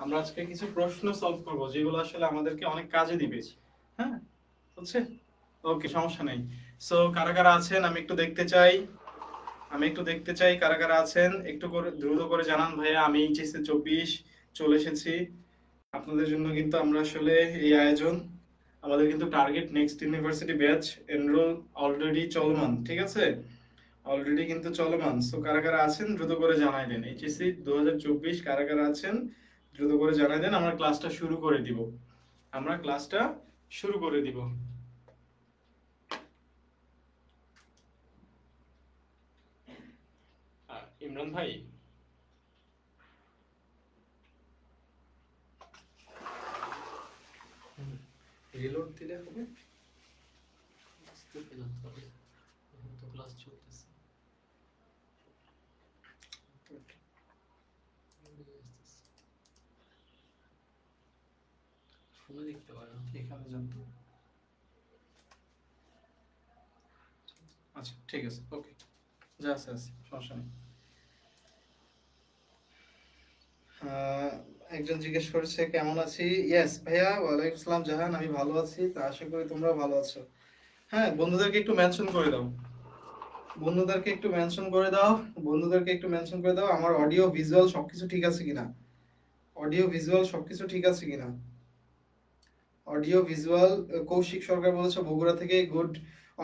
আমরা আজকে কিছু প্রশ্ন সলভ করব যেগুলো আসলে আমাদেরকে অনেক কাজে দিবে। হ্যাঁ, হচ্ছে ওকে, সমস্যা নেই। সো কারা কারা আছেন আমি একটু দেখতে চাই কারা কারা আছেন, একটু করে দ্রুত করে জানান ভাইয়া। আমি এইচএসসি 24 চলে এসেছি আপনাদের জন্য, কিন্তু আমরা আসলে এই আয়োজন, আমাদের কিন্তু target next university batch enrol already চলমান, ঠিক আছে, অলরেডি কিন্তু চলমান। সো কারা কারা আছেন দ্রুত করে জানাই দেন, এইচএসসি 2024 কারা কারা আছেন দ্রুত করে জানাই দেন। আমরা ক্লাসটা শুরু করে দিব। ইমরান ভাই, রিলোড দিলে হবে? ক্লাস চলতেছে। ফোনে দেখতে পারো, এখানে জানতো। আচ্ছা ঠিক আছে, ওকে, যা আছে আছে, সমস্যা নেই। একজন জিজ্ঞেস করেছে কেমন আছি। ইয়েস ভাইয়া, ওয়ালাইকুম আসসালাম জাহান, আমি ভালো আছি, তা আশা করি তোমরা ভালো আছো। হ্যাঁ, বন্ধুদেরকে একটু মেনশন করে দাও, বন্ধুদেরকে একটু মেনশন করে দাও, বন্ধুদেরকে একটু মেনশন করে দাও আমার অডিও ভিজুয়াল সবকিছু ঠিক আছে কিনা, অডিও ভিজুয়াল সবকিছু ঠিক আছে কিনা। অডিও ভিজুয়াল, কৌশিক সরকার বলেছে বগুড়া থেকে, গুড।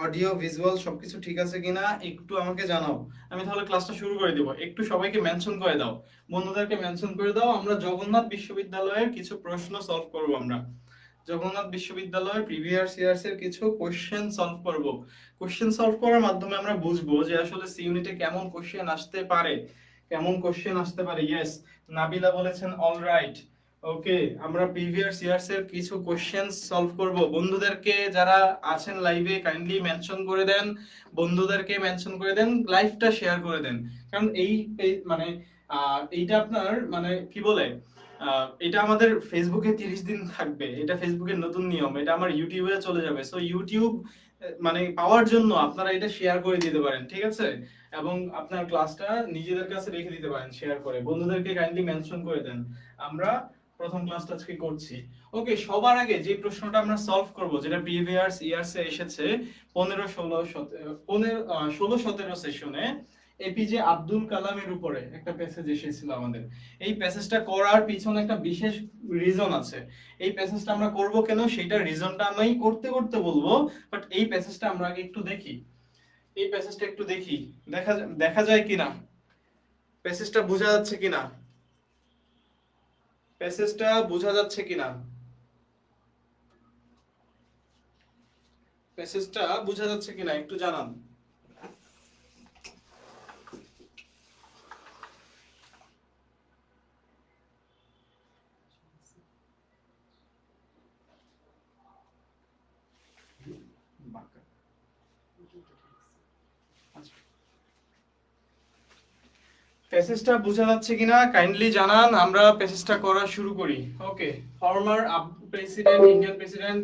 অডিও ভিজুয়াল সবকিছু ঠিক আছে কিনা একটু আমাকে জানাও, আমি তাহলে ক্লাসটা শুরু করে দিব। একটু সবাইকে মেনশন করে দাও, বন্ধুদেরকে মেনশন করে দাও। আমরা জগন্নাথ বিশ্ববিদ্যালয়ের কিছু প্রশ্ন সলভ করব, আমরা জগন্নাথ বিশ্ববিদ্যালয়ের প্রিভিয়াস ইয়ার্স এর কিছু কোশ্চেন সলভ করব। কোশ্চেন সলভ করার মাধ্যমে আমরা বুঝবো যে আসলে সি ইউনিটে কেমন কোশ্চেন আসতে পারে, কেমন কোশ্চেন আসতে পারে। ইয়েস, নাবিলা বলেছেন অলরাইট। ওকে, আমরা প্রিভিয়াস ইয়ার্স এর কিছু কোশ্চেন সলভ করব। বন্ধুদেরকে যারা আছেন লাইভে কাইন্ডলি মেনশন করে দেন, বন্ধুদেরকে মেনশন করে দেন, লাইভটা শেয়ার করে দেন। কারণ মানে এইটা আপনার মানে কি বলে, এটা আমাদের ফেসবুকে 30 দিন থাকবে, এটা ফেসবুকের নতুন নিয়ম, এটা আমার ইউটিউবে চলে যাবে। সো ইউটিউব মানে পাওয়ার জন্য আপনারা এটা শেয়ার করে দিতে পারেন, ঠিক আছে, এবং আপনার ক্লাসটা নিজেদের কাছে রেখে দিতে পারেন শেয়ার করে। বন্ধুদেরকে কাইন্ডলি মেনশন করে দেন। আমরা প্রথম ক্লাসটা আজকে করছি। ওকে, সবার আগে যে প্রশ্নটা আমরা সলভ করব, যেটা প্রিভিয়াস ইয়ার্সে এসেছে 16-17 সেশনে, এপিজে আব্দুল কালামের উপরে একটা প্যাসেজ এসেছিল আমাদের। এই প্যাসেজটা করার পিছনে একটা বিশেষ রিজন আছে। এই প্যাসেজটা আমরা করব কেন, সেটা রিজনটা আমি করতে করতে বলবো, বাট এই প্যাসেজটা আমরা আগে একটু দেখি। এই প্যাসেজটা একটু দেখি, দেখা যায় কিনা, প্যাসেজটা বোঝা যাচ্ছে কিনা, প্যাসেজটা বোঝা যাচ্ছে কিনা, প্যাসেজটা বোঝা যাচ্ছে কিনা একটু জানান। প্যাসেজটা বোঝা যাচ্ছে কিনা কাইন্ডলি জানান, আমরা প্যাসেজটা করা শুরু করি। Okay, former president, Indian president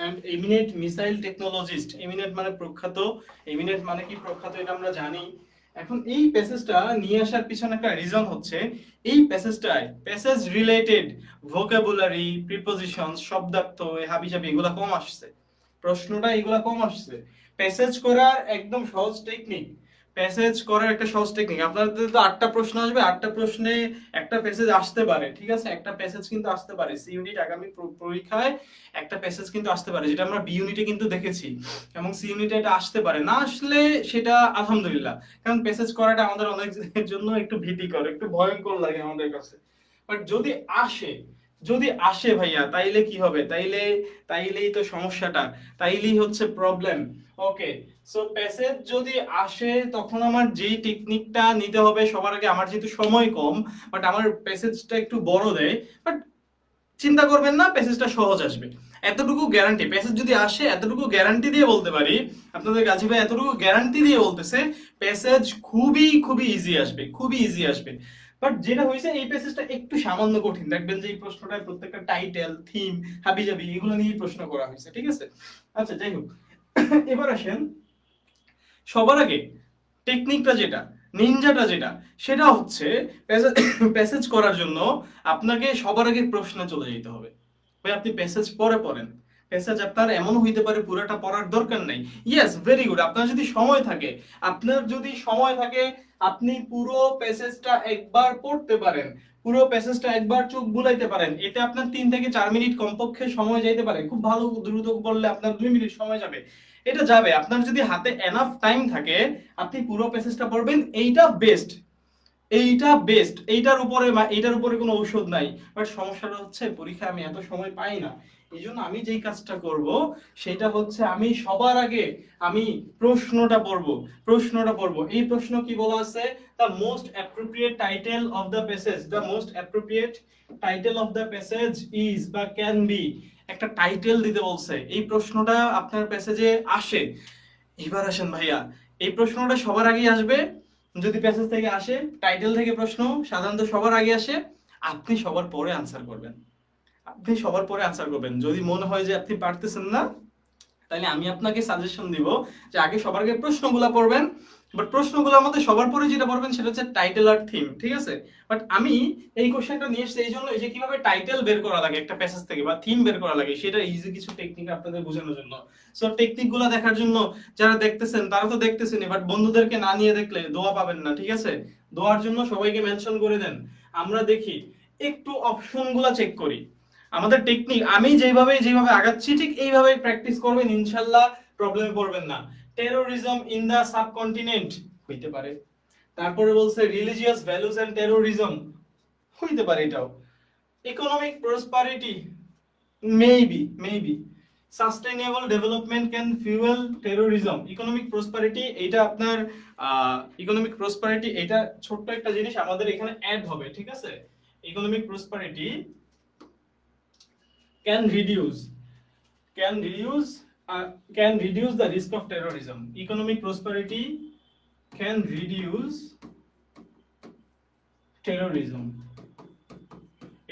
and eminent missile technologist, eminent মানে প্রখ্যাত, এমিনেট মানে কি প্রখ্যাত এটা আমরা জানি। এখন এই প্যাসেজটা নিয়ে আসার পিছনে একটা রিজন হচ্ছে, এই প্যাসেজটায় প্যাসেজ রিলেটেড ভোকাবুলারি, প্রিপোজিশন, শব্দার্থ, হাবিজাবি এগুলা কম আসছে, প্রশ্নটা এগুলা কম আসছে। প্যাসেজ করার একদম সহজ টেকনিক, প্যাসেজ করার একটা সহজ টেকনিক, আপনাদের তো 8টা প্রশ্ন আসবে, 8টা প্রশ্নে একটা প্যাসেজ আসতে পারে, ঠিক আছে, একটা প্যাসেজ কিন্তু আসতে পারে সি ইউনিট আগামী পরীক্ষায়, একটা প্যাসেজ কিন্তু আসতে পারে, যেটা আমরা বি ইউনিটে কিন্তু দেখেছি, এবং সি ইউনিটে এটা আসতে পারে। না আসলে সেটা আলহামদুলিল্লাহ, কারণ প্যাসেজ করাটা আমাদের অনেকের জন্য একটু ভীতিকর, একটু ভয়ঙ্কর লাগে আমাদের কাছে। বাট যদি আসে, যদি আসে ভাইয়া, তাইলে কি হবে, তাইলেই তো সমস্যাটা, তাইলেই হচ্ছে প্রবলেম। ওকে, সো প্যাসেজ যদি আসে তখন আমার যেই টেকনিকটা নিতে হবে, সবার আগে আমার যেহেতু সময় কম, বাট আমার প্যাসেজটা একটু বড় দেয়, বাট চিন্তা করবেন না, প্যাসেজটা সহজ আসবে, এতটুকু গ্যারান্টি। প্যাসেজ যদি আসে এতটুকু গ্যারান্টি দিয়ে বলতে পারি, আপনাদের কাছে ভাই এতটুকু গ্যারান্টি দিয়ে বলতেছে, প্যাসেজ খুবই খুবই ইজি আসবে, খুবই ইজি আসবে। বাট যেটা হয়েছে, এই প্যাসেজটা একটু সামান্য কঠিন, দেখবেন যে এই প্রশ্নটায় প্রত্যেকটা টাইটেল, থিম, হাবিজাবি এগুলো নিয়ে প্রশ্ন করা হয়েছে, ঠিক আছে। আচ্ছা যাই হোক, এবার আসেন, সবার আগে টেকনিকটা যেটা, নিনজাটা যেটা সেটা হচ্ছে প্যাসেজ করার জন্য আপনাকে সবার আগে প্রশ্নে চলে যেতে হবে। ভাই আপনি প্যাসেজ পরে পড়েন, প্যাসেজ আপনার এমন হইতে পারে পুরোটা পড়ার দরকার নাই। Yes, very good. আপনার যদি সময় থাকে আপনি পুরো প্যাসেজটা একবার পড়তে পারেন, পুরো প্যাসেজটা একবার চোখ বুলাইতে পারেন, এতে আপনার 3 থেকে 4 মিনিট কমপক্ষে সময় যাইতে পারে। খুব ভালো দ্রুত পড়লে আপনার 2 মিনিট সময় যাবে, এটা যাবে। আপনার যদি হাতে এনাফ টাইম থাকে আপনি পুরো প্যাসেজটা পড়বেন, এইটা বেস্ট, এইটার উপরে কোনো ঔষধ নাই। বাট সমস্যাটা হচ্ছে পরীক্ষায় আমি এত সময় পাই না। এই জন্য আমি যেই কাজটা করব সেটা হচ্ছে আমি সবার আগে আমি প্রশ্নটা পড়বো। এই প্রশ্ন কি বলা আছে, the most appropriate title of the passage is বা ক্যান বি, একটা টাইটেল দিতে বলছে। এই প্রশ্নটা আপনার প্যাসেজে আসে। এবার আসেন ভাইয়া, এই প্রশ্নটা সবার আগেই আসবে। যদি প্যাসেজ থেকে আসে, টাইটেল থেকে প্রশ্ন সাধারণত সবার আগে আসে। আপনি সবার পরে আনসার করবেন। যদি মনে হয় যে আপনি পারতেছেন না, তাহলে আমি আপনাকে সাজেশন দিব যে আগে সবার আগে প্রশ্নগুলা পড়বেন। বাট প্রশ্নগুলোর মধ্যে সবার পরে যেটা পড়বেন সেটা হচ্ছে টাইটেল আর থিম, ঠিক আছে? বাট আমি এই কোশ্চেনটা নিয়ে এসেছি এই জন্য যে কিভাবে টাইটেল বের করা লাগে একটা প্যাসেজ থেকে বা থিম বের করা লাগে, সেটা ইজি কিছু টেকনিক আপনাদের বোঝানোর জন্য। সো টেকনিকগুলো দেখার জন্য যারা দেখতেছেন তারা তো দেখতেছেনই, বাট বন্ধুদেরকে না নিয়ে দেখলে দোয়া পাবেন না, ঠিক আছে? দোয়ার জন্য সবাইকে মেনশন করে দেন। আমরা দেখি একটু অপশনগুলো চেক করি। আমাদের টেকনিক আমি যেভাবে আগাচ্ছি ঠিক এইভাবে প্র্যাকটিস করবেন, ইনশাআল্লাহ প্রবলেমে পড়বেন না। টেরোরিজম ইন দা সাবকন্টিনেন্ট হইতে পারে। তারপরে বলছে রিলিজিয়াস ভ্যালুস এন্ড টেরোরিজম হইতে পারে এটাও। Economic prosperity maybe sustainable development can fuel terrorism. Economic prosperity এটা ছোট্ট একটা জিনিস আমাদের এখানে অ্যাড হবে, ঠিক আছে? Economic prosperity can reduce the risk of terrorism. Economic prosperity can reduce terrorism.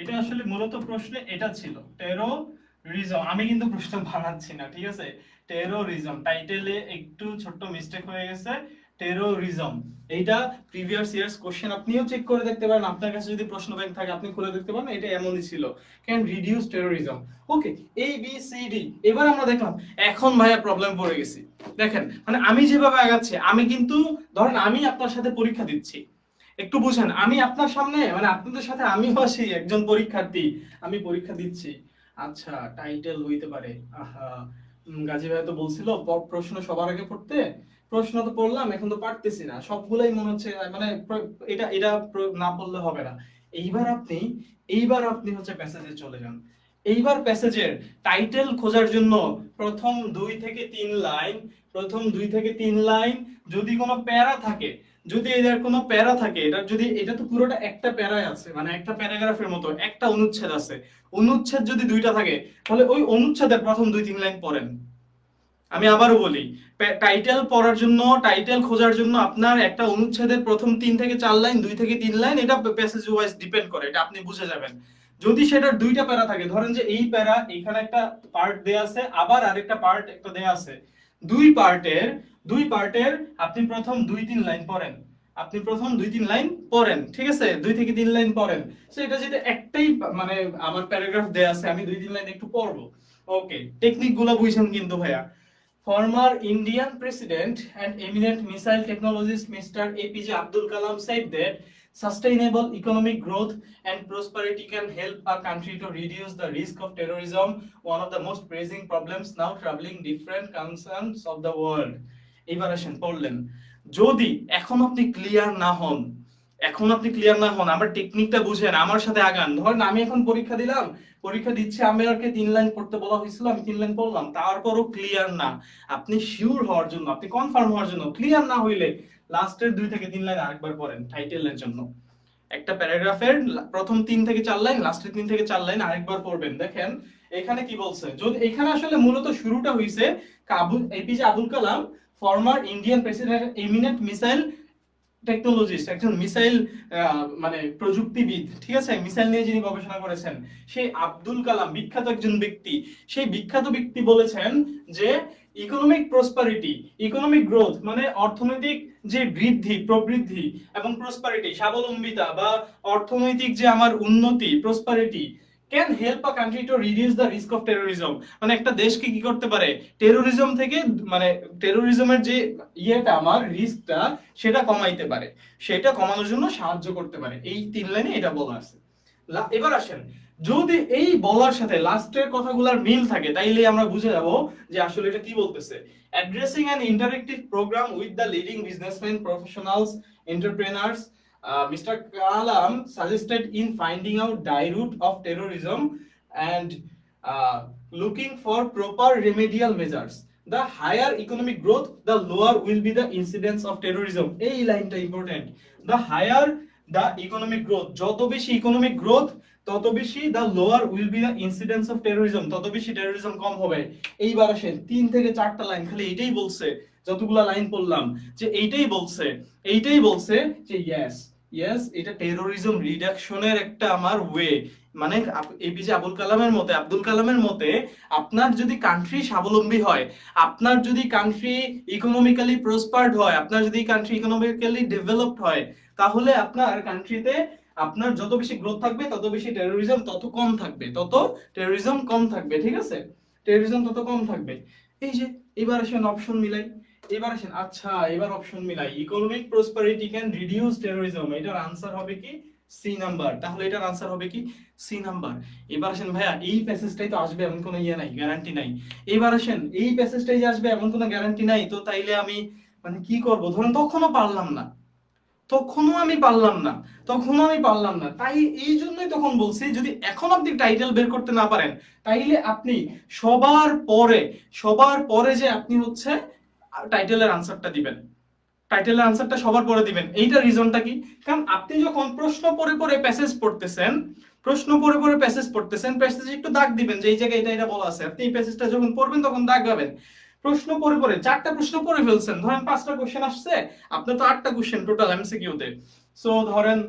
এটা আসলে মূলত প্রশ্নে এটা ছিল টেরোরিজম। আমি কিন্তু প্রশ্ন বানাচ্ছি না, ঠিক আছে? টেরোরিজম টাইটেলে একটু ছোট্ট মিস্টেক হয়ে গেছে। টেরোরিজম এইটা প্রিভিয়াস ইয়ার্স কোশ্চেন আপনিও চেক করে দেখতে পারেন। আপনার কাছে যদি প্রশ্ন ব্যাংক থাকে আপনি খুলে দেখতে পারেন, এটা এমনই ছিল, can reduce terrorism. Okay, A B C D. এবার আমরা দেখলাম, এখন ভাইয়া প্রবলেম পড়ে গেছি। দেখেন মানে আমি যেভাবে আগাচ্ছি, আমি কিন্তু ধরেন আমি আপনার সাথে পরীক্ষা দিচ্ছি, একটু বুঝেন। আমি আপনার সামনে মানে আপনাদের সাথে আমিও আছি একজন পরীক্ষার্থী, আমি পরীক্ষা দিচ্ছি। আচ্ছা টাইটেল হইতে পারে, আহা গাজী ভাই তো বলছিল প্রশ্ন সবার আগে পড়তে। প্রশ্ন তো পড়লাম, এখন তো পারতেছি না, সবগুলাই মনে হচ্ছে মানে এটা না পড়লে হবে না। এইবার আপনি হচ্ছে প্যাসেজে চলে যান। এইবার প্যাসেজের টাইটেল খোঁজার জন্য প্রথম 2 থেকে 3 লাইন যদি কোনো প্যারা থাকে, যদি এর কোনো প্যারা থাকে, এটা তো পুরোটা একটা প্যারায় আছে, মানে একটা প্যারাগ্রাফের মতো একটা অনুচ্ছেদ আছে। অনুচ্ছেদ যদি 2টা থাকে তাহলে ওই অনুচ্ছেদের প্রথম 2-3 লাইন পড়েন। আমি আবারও বলি, টাইটেল পড়ার জন্য, টাইটেল খোঁজার জন্য আপনার একটা অনুচ্ছেদের প্রথম 3 থেকে 4 লাইন, 2 থেকে 3 লাইন, এটা প্যাসেজ ওয়াইজ ডিপেন্ড করে, এটা আপনি বুঝে যাবেন। যদি সেটার 2টা প্যারা থাকে, ধরেন যে এই প্যারা এখানে একটা পার্ট দেয়া আছে, আবার আরেকটা পার্ট একটা দেয়া আছে, দুই পার্টের আপনি প্রথম 2-3 লাইন পড়েন। ঠিক আছে? 2 থেকে 3 লাইন পড়েন। সো এটা যেটা একটাই মানে আমার প্যারাগ্রাফ দেয়া আছে, আমি 2-3 লাইন একটু পড়বো। ওকে, টেকনিক গুলো বুঝছেন কিন্তু ভাইয়া। Former Indian President and eminent missile technologist Mr. APJ Abdul Kalam said that sustainable economic growth and prosperity can help a country to reduce the risk of terrorism, one of the most pressing problems now troubling different concerns of the world. এবার আসেন পড়লেন, যদি এখন আপনি clear না হন আমার টেকনিকটা বুঝেন, আমার সাথে আগান। ধরেন আমি এখন পরীক্ষা দিচ্ছি, আমাকে 3 লাইন পড়তে বলা হয়েছিল, আমি 3 লাইন পড়লাম, তারপরও ক্লিয়ার না। আপনি শিওর হওয়ার জন্য, আপনি কনফার্ম হওয়ার জন্য, ক্লিয়ার না হইলে লাস্টের 2 থেকে 3 লাইন আরেকবার পড়েন টাইটেলের জন্য। একটা প্যারাগ্রাফের প্রথম 3 থেকে 4 লাইন, লাস্টের 3 থেকে 4 লাইন আরেকবার পড়বেন। দেখেন এখানে কি বলছে, যদি এখানে আসলে মূলত শুরুটা হইছে APJ Abdul Kalam, former Indian president, eminent missile technologist, একজন মিসাইল মানে প্রযুক্তিবিদ, ঠিক আছে, মিসাইল নিয়ে যিনি গবেষণা করেছেন, সেই আব্দুল কালাম, বিখ্যাত একজন ব্যক্তি, সেই বিখ্যাত ব্যক্তি বলেছেন যে ইকোনমিক প্রসপারিটি, ইকোনমিক গ্রোথ মানে অর্থনৈতিক যে বৃদ্ধি, প্রবৃদ্ধি এবং প্রসপারিটি, স্বাবলম্বিতা বা অর্থনৈতিক যে আমার উন্নতি, prosperity can help a country to reduce the risk of terrorism. মানে একটা দেশকে কি করতে পারে, টেরোরিজম থেকে, মানে টেরোরিজমের যে ইয়েটা, আমার রিস্কটা, সেটা কমাইতে পারে, সেটা কমানোর জন্য সাহায্য করতে পারে। এই 3 লাইনে এটা বলা আছে। এবার আসেন, যদি এই বলার সাথে লাস্টের কথাগুলোর মিল থাকে, তাইলে আমরা বুঝে যাব যে আসলে এটা কি বলতেছে। Addressing an interactive programme with the leading businessman, professionals, entrepreneurs, Mr. Kalam suggested in finding out the root of terrorism and looking for proper remedial measures. The higher economic growth, the lower will be the incidence of terrorism. এই লাইনটা important. The higher the economic growth, যত বেশি economic growth তত বেশি the lower will be the incidence of terrorism, তত বেশি terrorism কম হবে। এইবার আসেন 3 থেকে 4টা লাইন খালি এইটাই বলছে, যতগুলা লাইন পড়লাম যে এইটাই বলছে যে ইয়েস এটা টেরোরিজম রিডাকশনের একটা আমার ওয়ে। মানে এপিজে আবুল কালামের মতে আপনার যদি কান্ট্রি স্বাবলম্বী হয়, আপনার যদি কান্ট্রি ইকোনমিক্যালি প্রসপার্ড হয়, আপনার যদি কান্ট্রি ইকোনমিক্যালি ডেভেলপড হয়, তাহলে আপনার কান্ট্রিতে আপনার যত বেশি গ্রোথ থাকবে তত বেশি টেরোরিজম কম থাকবে, ঠিক আছে, টেরোরিজম তত কম থাকবে। এই যে এবার আসেন অপশন মিলাই, এবার অপশন মিলাই, economic prosperity can reduce terrorism, এটার আনসার হবে কি সি নাম্বার। তাহলে এটার আনসার হবে কি সি নাম্বার। এবার আসেন ভাইয়া, এই প্যাসেজটাই তো আসবে এমন কোনো নাই, গ্যারান্টি নাই। এবার আসেন এই প্যাসেজটাই যে আসবে এমন কোনো গ্যারান্টি নাই, তো তাইলে আমি মানে কি করব? ধরেন তখনও আমি পারলাম না, তাই এই জন্যই তখন বলছি যদি এখন আপনি টাইটেল বের করতে না পারেন, তাইলে আপনি সবার পরে যে আপনি হচ্ছে টাইটেলের আনসারটা দিবেন, সবার পরে দিবেন। এইটা রিজনটা কি? কারণ আপনি যখন প্রশ্ন পড়ে প্যাসেজ পড়তেছেন, প্যাসেজে একটু দাগ দিবেন যে এই জায়গায় এটা বলা আছে। আপনি এই প্যাসেজটা যখন পড়বেন তখন দাগ গাবেন। প্রশ্ন পড়ে 4টা প্রশ্ন পড়ে ফেলছেন, ধরেন 5টা কোশ্চেন আসছে, আপনার তো 8টা কোশ্চেন টোটাল এমসিকিউ তে। সো ধরেন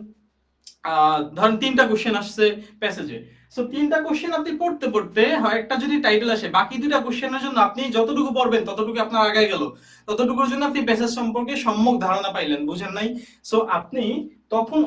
3টা কোশ্চেন আসছে প্যাসেজে। সো 3টা কোশ্চেন আপনি পড়তে হয় একটা যদি টাইটেল আসে, বাকি 2টা কোশ্চেনের জন্য আপনি যতটুকু পড়বেন ততটুকু আপনার আগায় গেল, ততটুকুর জন্য আপনি প্যাসেজ সম্পর্কে সম্যক ধারণা পাইলেন, বুঝেন নাই? সো আপনি তখন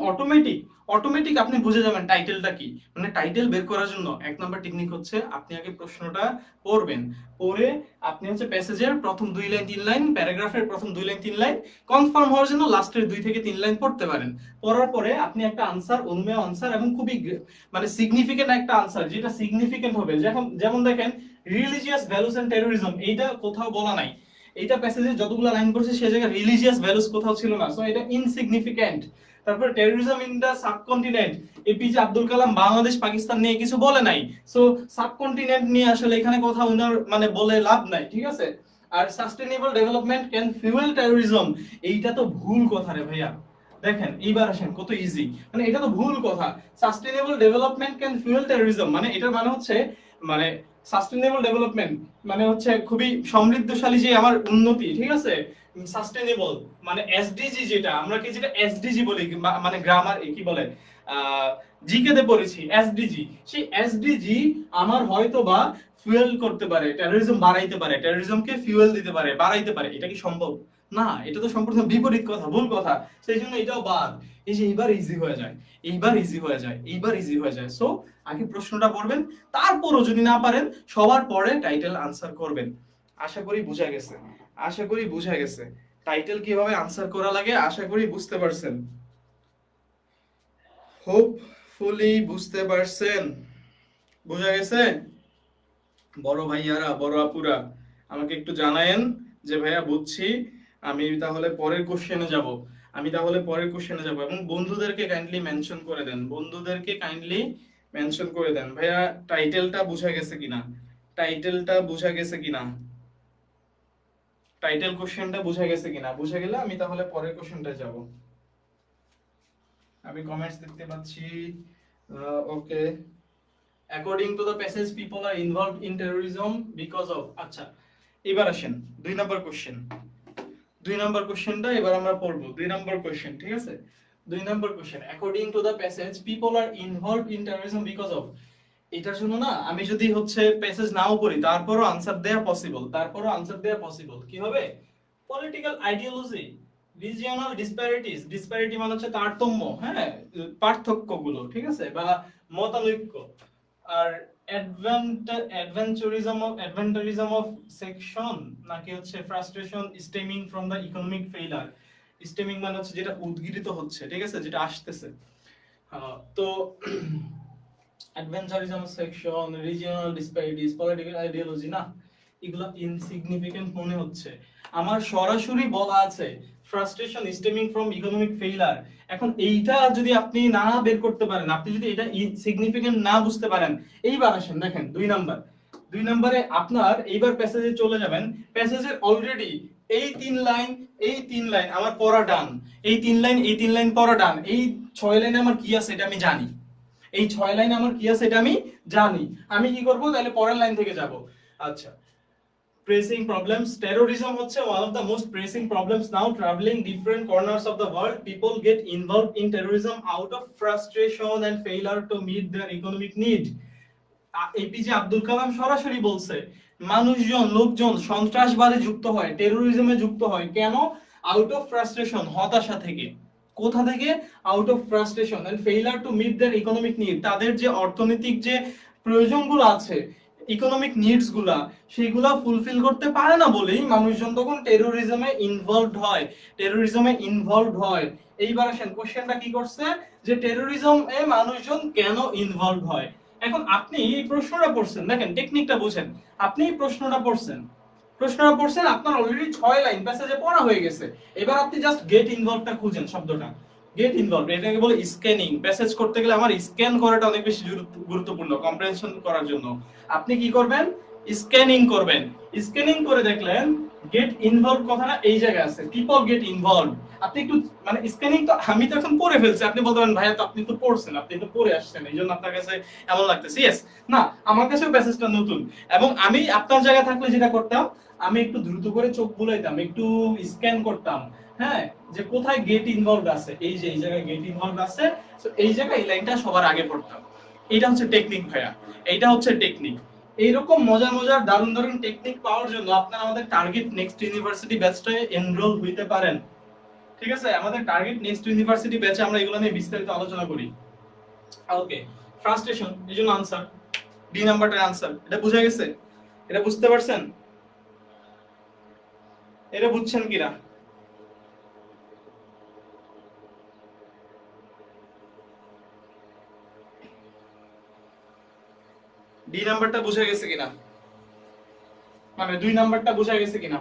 অটোমেটিক আপনি বুঝে যাবেন টাইটেলটা কি। মানে টাইটেল বের করার জন্য 1 নাম্বার টেকনিক হচ্ছে আপনি আগে প্রশ্নটা পড়বেন, পড়ে আপনি হচ্ছে প্যাসেজের প্রথম 2 লাইন 3 লাইন, প্যারাগ্রাফের প্রথম 2 লাইন 3 লাইন কনফার্ম হওয়ার জন্য লাস্টের 2 থেকে 3 লাইন পড়তে পারেন। পড়ার পরে আপনি একটা আনসার, অনুমেয় আনসার এবং খুবই মানে সিগনিফিকেন্ট একটা আনসার, যেটা সিগনিফিকেন্ট হবে, যেমন দেখেন রিলিজিয়াস ভ্যালুস এন্ড টেরোরিজম, এইটা কোথাও বলা নাই। এইটা প্যাসেজে যতগুলো লাইন পড়ছে সেই জায়গায় রিলিজিয়াস ভ্যালুস কোথাও ছিল না, সো এটা ইনসিগনিফিকেন্ট। তারপর terrorism in the subcontinent, APJ Abdul Kalam Bangladesh Pakistan নিয়ে কিছু বলে নাই, সো সাবকন্টিনেন্ট নিয়ে আসলে এখানে কথা উনার মানে বলে লাভ নাই, ঠিক আছে। আর sustainable development can fuel terrorism, এইটা তো ভুল কথা রে ভাইয়া। দেখেন এইবার আসেন কত ইজি, মানে এটা তো ভুল কথা। Sustainable development can fuel terrorism মানে এটার মানে হচ্ছে, মানে সাস্টেইনেবল ডেভেলপমেন্ট মানে হচ্ছে খুবই সমৃদ্ধশালী যে আমার উন্নতি, ঠিক আছে। সাস্টেইনেবল মানে এসডিজি, যেটা এসডিজি বলি, মানে গ্রামার কি বলে জিকে তে পড়েছি এসডিজি, সেই এসডিজি আমার হয়তো বা ফুয়েল করতে পারে টেরোরিজম, বাড়াইতে পারে, টেরোরিজমকে ফুয়েল দিতে পারে, বাড়াইতে পারে। এটা কি সম্ভব? না, এটা তো সম্পূর্ণ বিপরীত কথা, ভুল কথা। সেই জন্য এটাও বাদ। এই যে এইবার ইজি হয়ে যায়। সো আগে প্রশ্নটা পড়বেন, তারপরও যদি না পারেন সবার পরে টাইটেল আনসার করবেন। আশা করি বুঝা গেছে টাইটেল কিভাবে আনসার করা লাগে। আশা করি বুঝতে পারছেন, হোপফুলি বুঝতে পারছেন। বুঝা গেছে? বড় ভাইয়ারা, বড় আপুরা আমাকে একটু জানায়েন যে ভাইয়া বুঝছি, আমি তাহলে পরের কোশ্চেনে যাব। এবং বন্ধুদেরকে কাইন্ডলি মেনশন করে দেন ভাইয়া টাইটেলটা বুঝা গেছে কিনা, টাইটেল কোশ্চেনটা বুঝা গেছে কিনা। বুঝা গেলে আমি তাহলে পরের কোশ্চেনটা যাব। আমি কমেন্টস দেখতে পাচ্ছি। ওকে, according to the passage people are involved in terrorism because of, আচ্ছা এবার আসেন 2 নাম্বার কোশ্চেন। দুই নাম্বার কোশ্চেনটা এবার আমরা পড়বো। দুই নাম্বার কোশ্চেন, ঠিক আছে? দুই number question, according to the passage people R involved in terrorism because of. এটার জন্য না আমি যদি হচ্ছে প্যাসেজ নাও পড়ি তারপরও আনসার দেয়া পসিবল, তারপরও আনসার দেয়া পসিবল। কি হবে? Political ideology, regional disparities, disparity মানে হচ্ছে তারতম্য, হ্যাঁ, পার্থক্যগুলো, ঠিক আছে, বা মতানৈক্য, আর অ্যাডভেঞ্চারিজম অফ সেকশন, নাকি হচ্ছে frustration stemming from the economic failure. Stemming মানে হচ্ছে যেটা উদ্গীরিত হচ্ছে, ঠিক আছে, যেটা আসতেছে। তো adventurism section, regional disparities, political ideology, না এগুলো ইনসিগনিফিকেন্ট মনে হচ্ছে। আমার সরাসরি বলা আছে frustration stemming from economic failure. এখন এইটা যদি আপনি না বের করতে পারেন, আপনি যদি এটা ইনসিগনিফিকেন্ট না বুঝতে পারেন, এইবার আসেন দেখেন দুই নাম্বার। দুই নম্বরে আপনার এইবার প্যাসেজে চলে যাবেন। প্যাসেজের অলরেডি এই তিন লাইন আমার পড়া ডান, এই তিন লাইন পড়া ডান, এই 6 লাইনে আমার কি আছে এটা আমি জানি, এই 6 লাইন আমার কি আছে এটা আমি জানি। আমি কি করব তাহলে পরের লাইন থেকে যাব। আচ্ছা, pressing problems, terrorism হচ্ছে one of the most pressing problems now, traveling different corners of the world people get involved in terrorism out of frustration and failure to meet their economic need। APJ Abdul Kalam সরাসরি বলছে মানুষজন, লোকজন সন্ত্রাসবাদে যুক্ত হয়, টেরোরিজমে যুক্ত হয় কেন? আউট অফ ফ্রাস্ট্রেশন, হতাশা থেকে। কোথা থেকে? Out of frustration and failure to meet their economic need, তাদের যে অর্থনৈতিক যে প্রয়োজনগুলো আছে, ইকোনমিক নিডস গুলা, সেগুলা ফুলফিল করতে পারে না বলেই মানুষজন তখন টেরোরিজমে ইনভলভড হয়, টেরোরিজমে ইনভলভড হয়। এইবার আসেন কোশ্চেনটা কি করছে, যে টেরোরিজমে মানুষজন কেন ইনভলভ হয়। এখন আপনি এই প্রশ্নটা পড়ছেন, দেখেন টেকনিকটা বুঝেন। আপনি এই প্রশ্নটা পড়ছেন, আপনার অলরেডি 6 লাইন প্যাসেজে পড়া হয়ে গেছে। এবার আপনি জাস্ট গেট ইনভলভটা খুঁজেন, শব্দটা গেট ইনভলভ, এটাকে বলে স্ক্যানিং। প্যাসেজ করতে গেলে আমার স্ক্যান করাটা অনেক বেশি গুরুত্বপূর্ণ কম্প্রিহেনশন করার জন্য। আপনি কি করবেন? স্ক্যানিং করবেন। স্ক্যানিং করে দেখলেন গেট ইনভলভ কথাটা এই জায়গায় আছে, পিপল গেট ইনভলভ। আপনি একটু মানে স্ক্যানিং তো আমি তো এখন পড়ে ফেলছি, আপনি বলতে পারেন ভাইয়া তো আপনি তো পড়ছেন, আপনি তো পড়ে আসছেন, এইজন্য আপনার কাছে এমন লাগতেছে। ইয়েস, না আমার কাছেও প্যাসেজটা নতুন, এবং আমি আপনার জায়গায় থাকলে যেটা করতাম, আমি একটু দ্রুত করে চোখ বুলাইতাম, একটু স্ক্যান করতাম, হ্যাঁ, যে কোথায় গেট ইনভলভ আছে, এই যে এই জায়গায় গেট ইনভলভ আছে, সো এই জায়গায় এই লাইনটা সবার আগে পড়তাম। এটা হচ্ছে টেকনিক ভাইয়া, এইটা হচ্ছে টেকনিক। এইরকম মজার মজার দারুণ দারুণ টেকনিক পাওয়ার জন্য আপনারা আমাদের টার্গেট নেক্সট ইউনিভার্সিটি ব্যাচটায় এনরোল হইতে পারেন, ঠিক আছে? আমাদের টার্গেট নেক্সট ইউনিভার্সিটি ব্যাচে আমরা এগুলো নিয়ে বিস্তারিত আলোচনা করি। ওকে, ফ্রাস্ট্রেশন, এই জন্য আনসার ডি নাম্বারটার আনসার। এটা বুঝা গেছে? এটা বুঝতে পারছেন? এটা বুঝছেন কিনা? ডি নাম্বারটা বুঝা গেছে কিনা, মানে দুই নাম্বারটা বুঝা গেছে কিনা?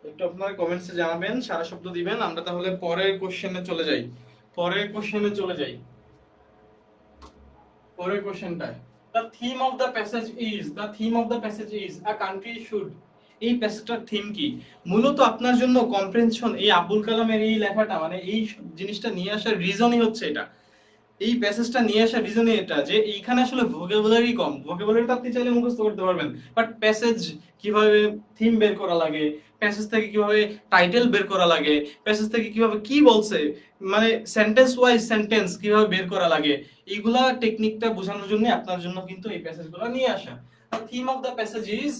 একটু আপনারা কমেন্টসে জানাবেন, সারা শব্দ দিবেন। আমরা তাহলে পরের কোশ্চেনে চলে যাই। পরের কোশ্চেনটা, the theme of the passage is a country should। এই প্যাসেজটার থিম কি? মূলত আপনার জন্য কম্প্রিহেনশন, এই আব্দুল কালামের এই লেখাটা মানে এই জিনিসটা নিয়ে আসার রিজনই হচ্ছে এটা। এই প্যাসেজটা নিয়ে আসার রিজনই এটা, যে এইখানে আসলে ভোকাবুলারি কম। ভোকাবুলারি তো আপনি চাইলে মুখস্থ করতে পারবেন, বাট প্যাসেজ কিভাবে থিম বের করা লাগে, প্যাসেজ থেকে কিভাবে টাইটেল বের করা লাগে, প্যাসেজ থেকে কিভাবে কি বলছে, মানে সেন্টেন্স ওয়াইজ সেন্টেন্স কিভাবে বের করা লাগে, এইগুলা টেকনিকটা বোঝানোর জন্য আপনার জন্য কিন্তু এই প্যাসেজগুলো নিয়ে আসা। Theme of the passage is,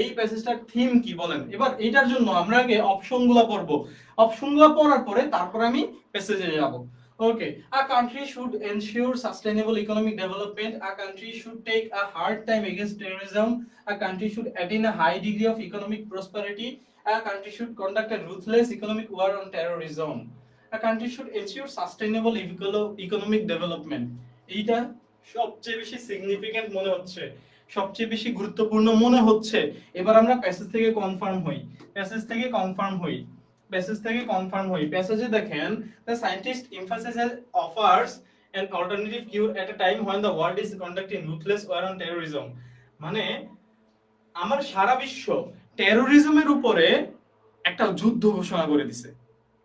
এই প্যাসেজটার থিম কি বলেন? এবার এটার জন্য আমরা আগে অপশনগুলো পড়বো, অপশনগুলো পড়ার পরে তারপর আমি প্যাসেজে যাব। Okay, a country should ensure sustainable economic development. A country should take a hard time against terrorism. A country should attain a high degree of economic prosperity. A country should conduct a ruthless economic war on terrorism. A country should ensure sustainable economic development. এইটা সবচেয়ে বেশি significant মনে হচ্ছে, সবচেয়ে বেশি গুরুত্বপূর্ণ মনে হচ্ছে। এবার আমরা প্যাসেজ থেকে কনফার্ম হই, প্যাসেজে দেখেন, the scientist emphasizes offers an alternative cure at a time when the world is conducting ruthless war on terrorism। মানে আমার সারা বিশ্ব টেরোরিজমের উপরে একটা যুদ্ধ ঘোষণা করে দিছে,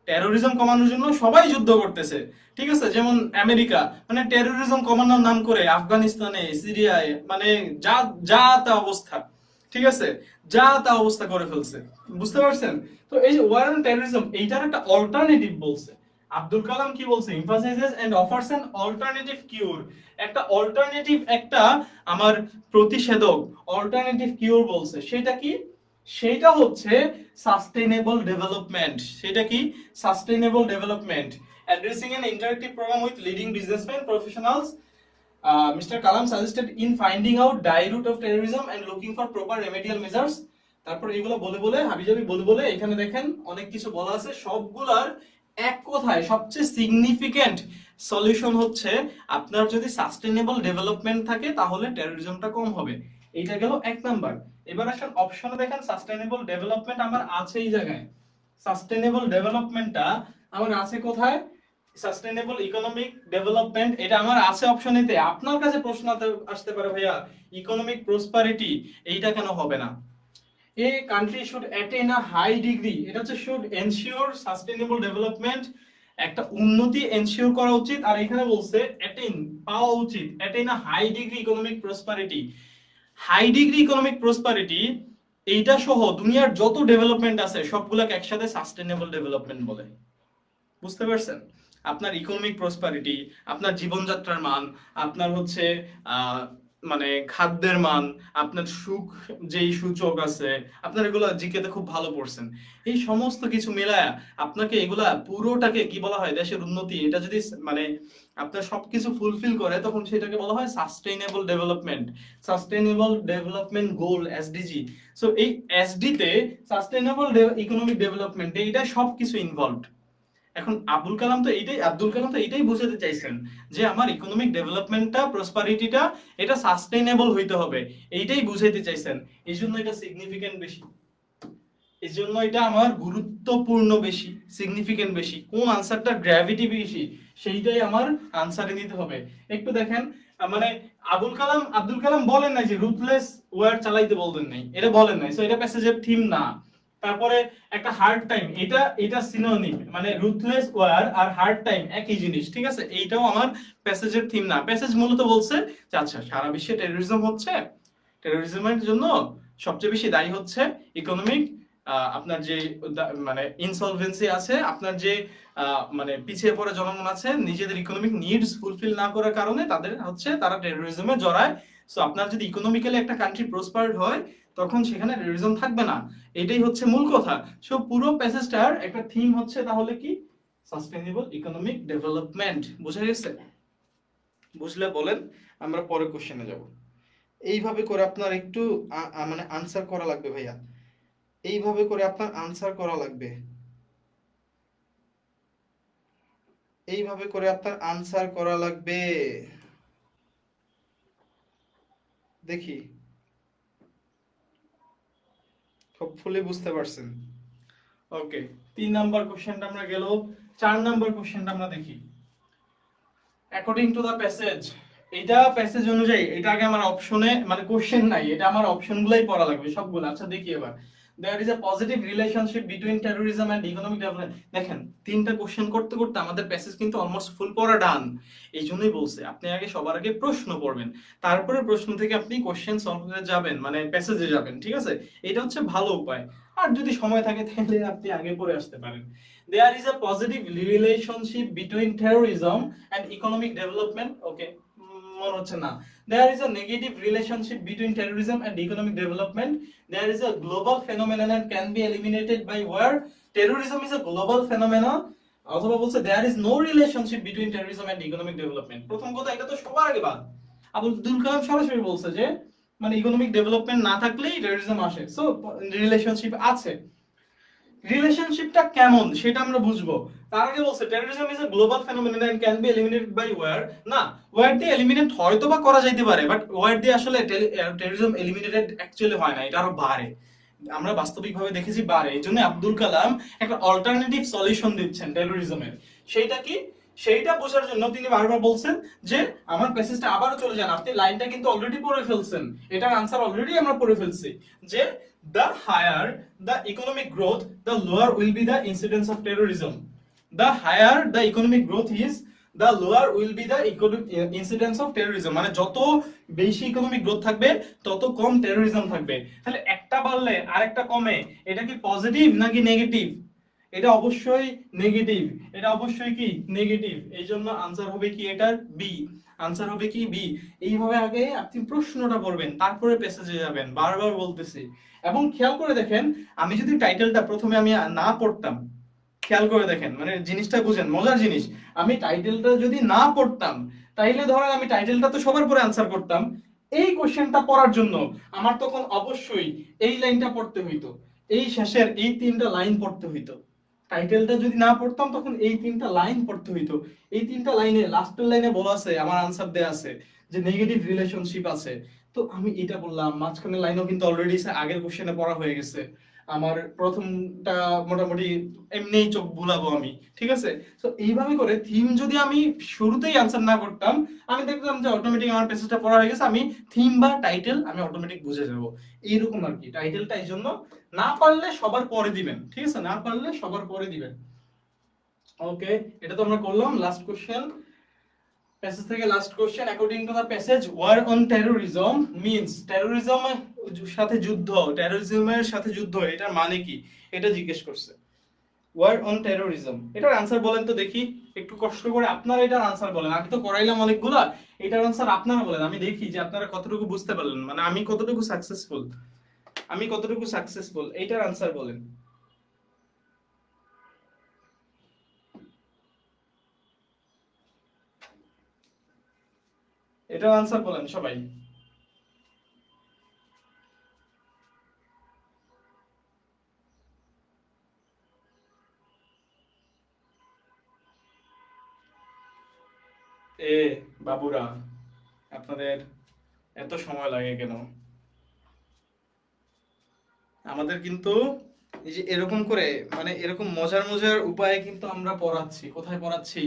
টেরোরিজম কমানোর জন্য সবাই যুদ্ধ করতেছে, ঠিক আছে? যেমন আমেরিকা মানে টেরোরিজম কমানোর নাম করে আফগানিস্তানে, সিরিয়ায় মানে যা যা তা অবস্থা, ঠিক আছে, যা তা অবস্থা করে ফেলছে, বুঝতে পারছেন? তো এই যে ওয়ার অন টেরোরিজম এইটার একটা অল্টারনেটিভ বলছে আব্দুল কালাম, কি বলছে? emphasizes and offers an alternative cure, একটা অল্টারনেটিভ, একটা আমার প্রতিষেধক, অল্টারনেটিভ কিউর বলছে। সেটা কি? সেটা হচ্ছে সাস্টেইনেবল ডেভেলপমেন্ট। সেটা কি? Sustainable development. Addressing an interactive program with leading businessmen professionals, Mr. Kalam suggested in finding out die root of terrorism and looking for proper remedial measures. তারপর এগুলো বলে বলে হাবিজাবি বলে বলে এখানে দেখেন অনেক কিছু বলা আছে, সবগুলার এক কথায় সবচেয়ে সিগনিফিকেন্ট সলিউশন হচ্ছে আপনার যদি সাস্টেইনেবল ডেভেলপমেন্ট থাকে তাহলে টেরোরিজমটা কম হবে। এইটা গেল এক নাম্বার। এবার আসেন অপশনে দেখেন সাস্টেইনেবল ডেভেলপমেন্ট আমার আছে এই জায়গায়, সাস্টেইনেবল ডেভেলপমেন্টটা আমার আছে কোথায়? সাস্টেইনেবল ইকোনমিক ডেভেলপমেন্ট, এটা আমার আছে অপশন এতে। আপনার কাছে প্রশ্ন আসতে পারে ভাইয়া ইকোনমিক প্রসপারিটি এইটা কেন হবে না? A country should attain a high degree, এটা হচ্ছে should ensure sustainable development, একটা উন্নতি এনশিওর করা উচিত। আর এখানে বলছে attain পাওয়া উচিত, attain a high degree economic prosperity, high degree economic prosperity এইটা সহ দুনিয়ার যত ডেভেলপমেন্ট আছে সবগুলোকে একসাথে সাস্টেইনেবল ডেভেলপমেন্ট বলে, বুঝতে পারছেন? আপনার ইকোনমিক প্রসপারিটি, আপনার জীবনযাত্রার মান, আপনার হচ্ছে মানে খাদ্যের মান, আপনার সুখ যেই সূচক আছে, আপনার এগুলো জিকেতে খুব ভালো পড়ছেন, এই সমস্ত কিছু মিলায়া আপনাকে এগুলা পুরোটাকে কি বলা হয়? দেশের উন্নতি। এটা যদি মানে আপনার সবকিছু ফুলফিল করে তখন সেটাকে বলা হয় sustainable development, sustainable development goal, SDG. So এই এসডি তে সাস্টেইনেবল ইকোনমিক ডেভেলপমেন্ট এইটা সবকিছু ইনভলভড। এখন আব্দুল কালাম তো এইটাই বুঝাতে চাইছেন যে আমার ইকোনমিক ডেভেলপমেন্টটা, প্রসপারিটিটা এটা সাস্টেইনেবল হইতে হবে, এইটাই বুঝাইতে চাইছেন। এই জন্য এটা সিগনিফিকেন্ট বেশি, এই জন্য এটা আমার গুরুত্বপূর্ণ বেশি, সিগনিফিকেন্ট বেশি। কোন আনসারটা গ্র্যাভিটি বেশি সেইটাই আমার আনসারে নিতে হবে। একটু দেখেন মানে আব্দুল কালাম বলেন নাই যে রুথলেস ওয়ার চালাইতে বলতেন নাই, এটা বলেন নাই, সো এটা প্যাসেজের থিম না। তারপরে একটা হার্ড টাইম, এটা সিনোনিম, মানে রুথলেস ওয়ার আর হার্ড টাইম একই জিনিস, ঠিক আছে? এইটাও আমার প্যাসেজের থিম না। প্যাসেজ মূলত বলছে যে আচ্ছা সারা বিশ্বে টেরোরিজম হচ্ছে, টেরোরিজমের জন্য সবচেয়ে বেশি দায়ী হচ্ছে ইকোনমিক আপনার যে মানে ইনসলভেন্সি আছে, আপনার যে মানে পিছিয়ে পড়া জনগণ আছে, নিজেদের ইকোনমিক নিডস ফুলফিল না করার কারণে তাদের হচ্ছে তারা টেরোরিজমে জড়ায়। সো আপনার যদি ইকোনমিক্যালি একটা কান্ট্রি প্রসপার্ড হয় তখন সেখানে টেরোরিজম থাকবে না, এটাই হচ্ছে মূল কথা। সো পুরো প্যাসেজটার একটা থিম হচ্ছে তাহলে কি? Sustainable economic development. বুঝা গেছে? বুঝলে বলেন, আমরা পরের কোশ্চেনে যাব। এইভাবে করে আপনার একটু মানে আনসার করা লাগবে ভাইয়া, এইভাবে করে আপনার আনসার করা লাগবে, এইভাবে করে আপনার আনসার করা লাগবে। দেখি হোপফুলি বুঝতে পারছেন। ওকে, 3 নাম্বার কোশ্চেনটা আমরা গেল। 4 নাম্বার কোশ্চেনটা আমরা দেখি। অ্যাকর্ডিং টু দা প্যাসেজ, এটা প্যাসেজ অনুযায়ী, এটা আগে আমার অপশনে মানে কোশ্চেন নাই, এটা আমার অপশনগুলাই পড়া লাগবে সবগুলো। আচ্ছা দেখি এবার, there is a positive relationship between terrorism and economic development। দেখেন 3টা কোশ্চেন করতে করতে আমাদের প্যাসেজ কিন্তু অলমোস্ট ফুল পড়া ডান। এই জন্যই বলছে আপনি আগে সবার আগে প্রশ্ন পড়বেন, তারপরে প্রশ্ন থেকে আপনি কোশ্চেন সলভ করে যাবেন, মানে প্যাসেজে যাবেন, ঠিক আছে? এটা হচ্ছে ভালো উপায়। আর যদি সময় থাকে তাহলে আপনি আগে পড়ে আসতে পারেন। There is a positive relationship between terrorism and economic development. Okay, মনে হচ্ছে না। There is a negative relationship between terrorism and economic development. There is a global phenomenon and can be eliminated by war. Terrorism is a global phenomenon. অথবা বলছে there is no relationship between terrorism and economic development। প্রথম কথা এটা তো সবার আগে বাদ। আব্দুল কালাম সরাসরি বলছে যে মানে ইকোনমিক ডেভেলপমেন্ট না থাকলেই টেরোরিজম আসে। সো রিলেশনশিপ আছে। রিলেশনশিপটা কেমন সেটা আমরা বুঝবো। তার আগে বলছে terrorism is a global phenomenon and can be eliminated by war. না, ওয়ার দিয়ে এলিমিনেট হয়তো বা করা যাইতে পারে, বাট ওয়ার দিয়ে আসলে টেরোরিজম এলিমিনেটেড অ্যাকচুয়ালি হয় না, এটা আরো বাড়ে। আমরা বাস্তবিকভাবে দেখেছি বাড়ে। এইজন্য আব্দুল কালাম একটা অল্টারনেটিভ সলিউশন দিচ্ছেন টেরোরিজমের। সেইটা কি? সেইটা বোঝার জন্য তিনি বারবার বলছেন যে আমার প্যাসেজটা আবারও চলে যান, আপনি লাইনটা কিন্তু অলরেডি পড়ে ফেলছেন, এটার আনসার অলরেডি আমরা পড়ে ফেলছি যে the higher the economic growth the lower will be the incidence of terrorism। the higher the economic growth is, the lower will be the incidence of terrorism, মানে যত বেশি ইকোনমিক গ্রোথ থাকবে তত কম terrorism থাকবে। তাহলে একটা বাড়লে আরেকটা কমে, এটা কি পজিটিভ নাকি নেগেটিভ? এটা অবশ্যই নেগেটিভ, এটা অবশ্যই কি নেগেটিভ। এই জন্য আনসার হবে কি এটার বি, আনসার হবে কি বি। এইভাবে আগে আপনি প্রশ্নটা পড়বেন, তারপরে প্যাসেজে যাবেন, বারবার বলতেছি। এবং খেয়াল করে দেখেন, আমি যদি টাইটেলটা প্রথমে আমি না পড়তাম, খেয়াল করে দেখেন, মানে জিনিসটা বুঝেন, মজার জিনিস, আমি টাইটেলটা যদি না পড়তাম, তাইলে ধরেন আমি টাইটেলটা তো সবার পরে আনসার করতাম, এই কোশ্চেনটা পড়ার জন্য আমার তখন অবশ্যই এই লাইনটা পড়তে হইতো, এই শেষের এই তিনটা লাইন পড়তে হইতো। টাইটেলটা যদি না পড়তাম তখন এই তিনটা লাইন পড়তে হইতো। এই তিনটা লাইনে লাস্টের লাইনে বলা আছে, আমার আনসার দেয়া আছে যে নেগেটিভ রিলেশনশিপ আছে, তো আমি এটা বললাম। মাঝখানে লাইনও কিন্তু অলরেডি আগের কোশ্চেনে পড়া হয়ে গেছে। আমার প্রথমটা মোটামুটি এমনিই চোখ বুলাবো আমি, ঠিক আছে? তো এইভাবে করে থিম যদি আমি শুরুতেই আনসার না করতাম, আমি দেখতাম যে অটোমেটিক আমার প্যাসেজটা পড়া হয়ে গেছে, আমি থিম বা টাইটেল আমি অটোমেটিক বুঝে যাব। এইরকম আর কি টাইটেলটা। এই জন্য না পারলে সবার পরে দিবেন, ঠিক আছে? না পারলে সবার পরে দিবেন। ওকে, এটা তো আমরা করলাম। লাস্ট কোশ্চেন, প্যাসেজ থেকে last question, according to the passage war on terrorism means, টেরোরিজমের সাথে যুদ্ধ, টেরোরিজমের সাথে যুদ্ধ, এটার মানে কি এটা জিজ্ঞেস করছে। ওয়ার অন টেরোরিজম, এটার আনসার বলেন তো দেখি, একটু কষ্ট করে আপনারা এটার আনসার বলেন। আমি তো করাইলাম অনেকগুলা, এটার আনসার আপনারা বলেন, আমি দেখি যে আপনারা কতটুকু বুঝতে পারলেন, মানে আমি কতটুকু সাকসেসফুল, আমি কতটুকু সাকসেসফুল, এইটার আনসার বলেন। এটার আনসার বলেন সবাই। এ বাবুরা, আপনাদের এত সময় লাগে কেন? আমাদের কিন্তু এই যে এরকম করে, মানে এরকম মজার মজার উপায়ে কিন্তু আমরা পড়াচ্ছি। কোথায় পড়াচ্ছি?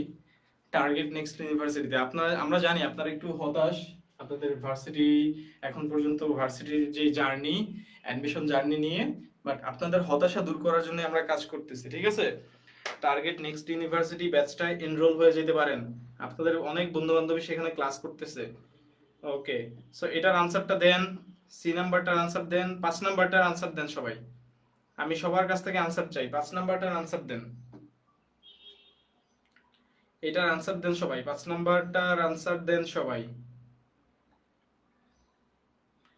টার্গেট নেক্সট ইউনিভার্সিটিতে। আপনারা, আমরা জানি আপনারা একটু হতাশ, আপনাদের ভার্সিটি এখন পর্যন্ত ভার্সিটির যে জার্নি, অ্যাডমিশন জার্নি নিয়ে, বাট আপনাদের হতাশা দূর করার জন্য আমরা কাজ করতেছি, ঠিক আছে? টার্গেট নেক্সট ইউনিভার্সিটি ব্যাচটায় এনরোল হয়ে যেতে পারেন, আপনাদের অনেক বন্ধু বান্ধবী সেখানে ক্লাস করতেছে। ওকে, সো এটার আনসারটা দেন, সি নাম্বারটার আনসার দেন, 5 নাম্বারটার আনসার দেন সবাই। আমি সবার কাছ থেকে আনসার চাই, 5 নাম্বারটার আনসার দেন। এটার আনসার দেন সবাই, 5 নাম্বারটার আনসার দেন সবাই।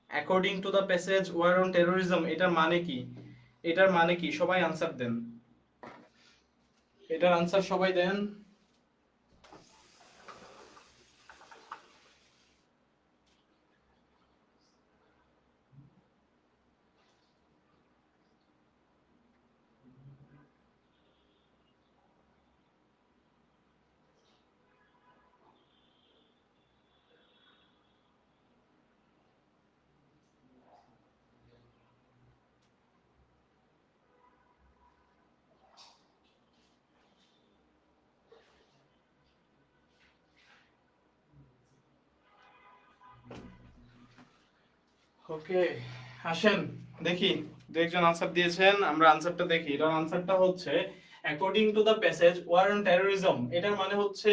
According to the passage war on terrorism, এটার মানে কি? এটার মানে কি? সবাই আনসার দেন, এটার আনসার সবাই দেন। ওকে, আসেন দেখি, দুইজন আনসার দিয়েছেন, আমরা আনসারটা দেখি। এটার আনসারটা হচ্ছে according to the passage war on terrorism, এটার মানে হচ্ছে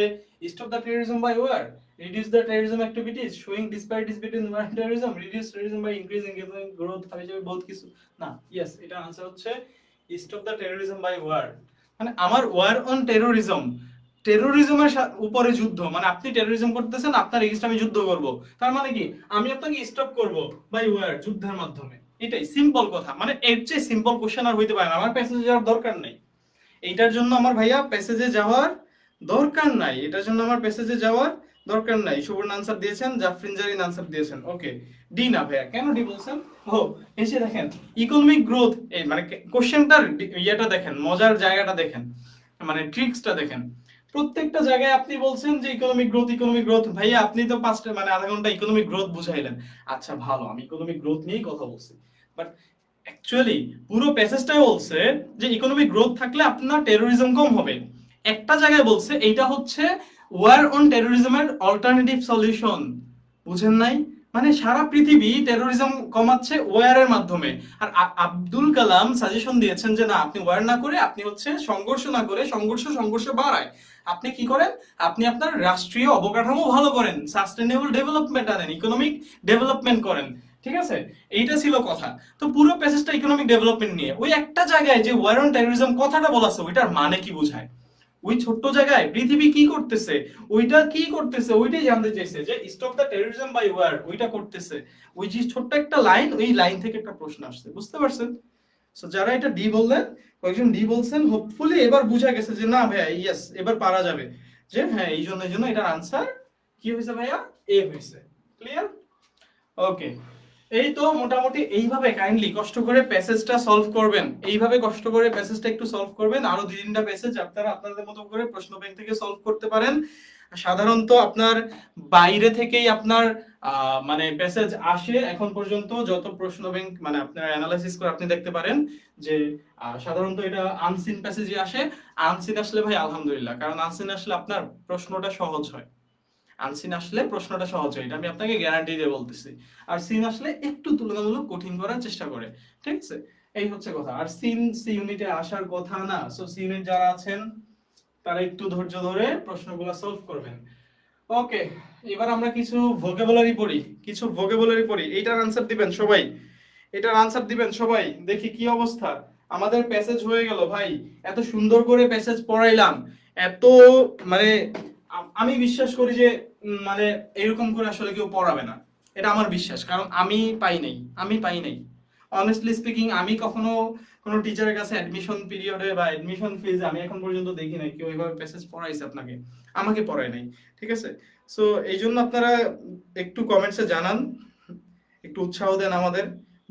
stop the terrorism by war, reduce the terrorism activities, showing disparities between war and terrorism, reduce terrorism by increasing economic growth, হবে যাবে বহুত কিছু না। ইয়েস, এটার আনসার হচ্ছে stop the terrorism by war. মানে আমার ওয়ার অন টেরোরিজম, টেরোরিজমের উপরে যুদ্ধ, মানে আপনি টেরোরিজম করতেছেন, আপনার এগেইনস্ট আমি যুদ্ধ করব, তার মানে কি আমি আপনাকে স্টপ করব বাই ওয়ার, যুদ্ধের মাধ্যমে। এটাই সিম্পল কথা, মানে এর চেয়ে সিম্পল কোশ্চেন আর হইতে পারে না। আমার প্যাসেজে যাওয়ার দরকার নাই, এইটার জন্য আমার ভাইয়া প্যাসেজে যাওয়ার দরকার নাই, এটার জন্য আমার প্যাসেজে যাওয়ার দরকার নাই। সুবর্ণ আনসার দিয়েছেন, জাফরিন জারিন আনসার দিয়েছেন। ওকে, ডি না ভাইয়া, কেন ডি বলছেন? ও, এসে দেখেন ইকোনমিক গ্রোথ, এই মানে কোশ্চেনটার ইয়েটা দেখেন, মজার জায়গাটা দেখেন, মানে ট্রিক্সটা দেখেন। প্রত্যেকটা জায়গায় আপনি বলছেন যে ইকোনমিক গ্রোথ, ইকোনমিক গ্রোথ। ভাইয়া আপনি তো 5টা মানে আধা ঘন্টা ইকোনমিক গ্রোথ বুঝাইলেন, আচ্ছা ভালো, আমি ইকোনমিক গ্রোথ নিয়েই কথা বলছি, বাট অ্যাকচুয়ালি পুরো প্যাসেজটাই বলছে যে ইকোনমিক গ্রোথ থাকলে আপনার টেরোরিজম কম হবে। একটা জায়গায় বলছে এইটা হচ্ছে ওয়ার অন টেরোরিজমের অল্টারনেটিভ সলিউশন, বুঝেন নাই? মানে সারা পৃথিবী টেরোরিজম কমাচ্ছে ওয়ারের মাধ্যমে। আর আব্দুল কালাম সাজেশন দিয়েছেন যে না, আপনি ওয়ার না করে, আপনি হচ্ছে সংঘর্ষ না করে, সংঘর্ষ বাড়ায়, আপনি কি করেন, আপনি আপনার রাষ্ট্রীয় অবকাঠামো ভালো করেন, সাস্টেনেবল ডেভেলপমেন্ট আনেন, ইকোনমিক ডেভেলপমেন্ট করেন। ঠিক আছে, এইটা ছিল কথা। তো পুরো প্যাসেজটা ইকোনমিক ডেভেলপমেন্ট নিয়ে। ওই একটা জায়গায় যে ওয়ার অন টেরোরিজম কথাটা বলা আছে, ওইটার মানে কি বোঝায়, ওই ছোট্ট জায়গায় পৃথিবী কি করতেছে, ওইটা কি করতেছে, ওইটাই জানতে চাইছে যে stop the terrorism by war, ওইটা করতেছে। ওই যে ছোট্ট একটা লাইন, ওই লাইন থেকে একটা প্রশ্ন আসছে, বুঝতে পারছেন? সো যারা এটা ডি বললেন, কয়েকজন ডি বলছেন, হোপফুলি এবার বুঝা গেছে যে না ভাইয়া, ইয়েস, এবার পারা যাবে, যে হ্যাঁ এই জন্য এটার আনসার কি হয়েছে ভাইয়া, এ হয়েছে। ক্লিয়ার? ওকে, এই তো মোটামুটি এইভাবে কাইন্ডলি কষ্ট করে প্যাসেজটা সলভ করবেন, এইভাবে কষ্ট করে প্যাসেজটা একটু সলভ করবেন। আরো দুই তিনটা প্যাসেজ আপনারা আপনাদের মতো করে প্রশ্ন ব্যাংক থেকে সলভ করতে পারেন। সাধারণত আপনার বাইরে থেকেই আপনার মানে প্যাসেজ আসে এখন পর্যন্ত, যত প্রশ্ন ব্যাংক মানে আপনার অ্যানালাইসিস করে আপনি দেখতে পারেন যে সাধারণত এটা আনসিন প্যাসেজে আসে। আনসিন আসলে ভাই আলহামদুলিল্লাহ, কারণ আনসিন আসলে আপনার প্রশ্নটা সহজ হয়। আনসিন আসলে প্রশ্নটা সহজ হয়, এটা আমি আপনাকে গ্যারান্টি দিয়ে বলতেছি। আর সিন আসলে একটু তুলনামূলক কঠিন করার চেষ্টা করে। ঠিক আছে, এই হচ্ছে কথা। আর সিন সি ইউনিটে আসার কথা না, সো সি ইউনিট যারা আছেন তারা একটু ধৈর্য ধরে প্রশ্নগুলো সলভ করবেন। ওকে, এবার আমরা কিছু ভোকাবুলারি পড়ি, এইটার আনসার দিবেন সবাই, এটার আনসার দিবেন সবাই। দেখি কি অবস্থা। আমাদের প্যাসেজ হয়ে গেল ভাই, এত সুন্দর করে প্যাসেজ পড়াইলাম, এত মানে আমি বিশ্বাস করি যে মানে এরকম করে আসলে কেউ পড়াবে না, এটা আমার বিশ্বাস, কারণ আমি পাই নাই অনেস্টলি স্পিকিং। আমি কখনো কোনো টিচারের কাছে অ্যাডমিশন পিরিয়ডে বা অ্যাডমিশন ফেজে আমি এখন পর্যন্ত দেখি নাই কেউ এইভাবে প্যাসেজ পড়াইছে আপনাকে, আমাকে পড়ায় নাই। ঠিক আছে, সো এই জন্য আপনারা একটু কমেন্টসে জানান, একটু উৎসাহ দেন আমাদের,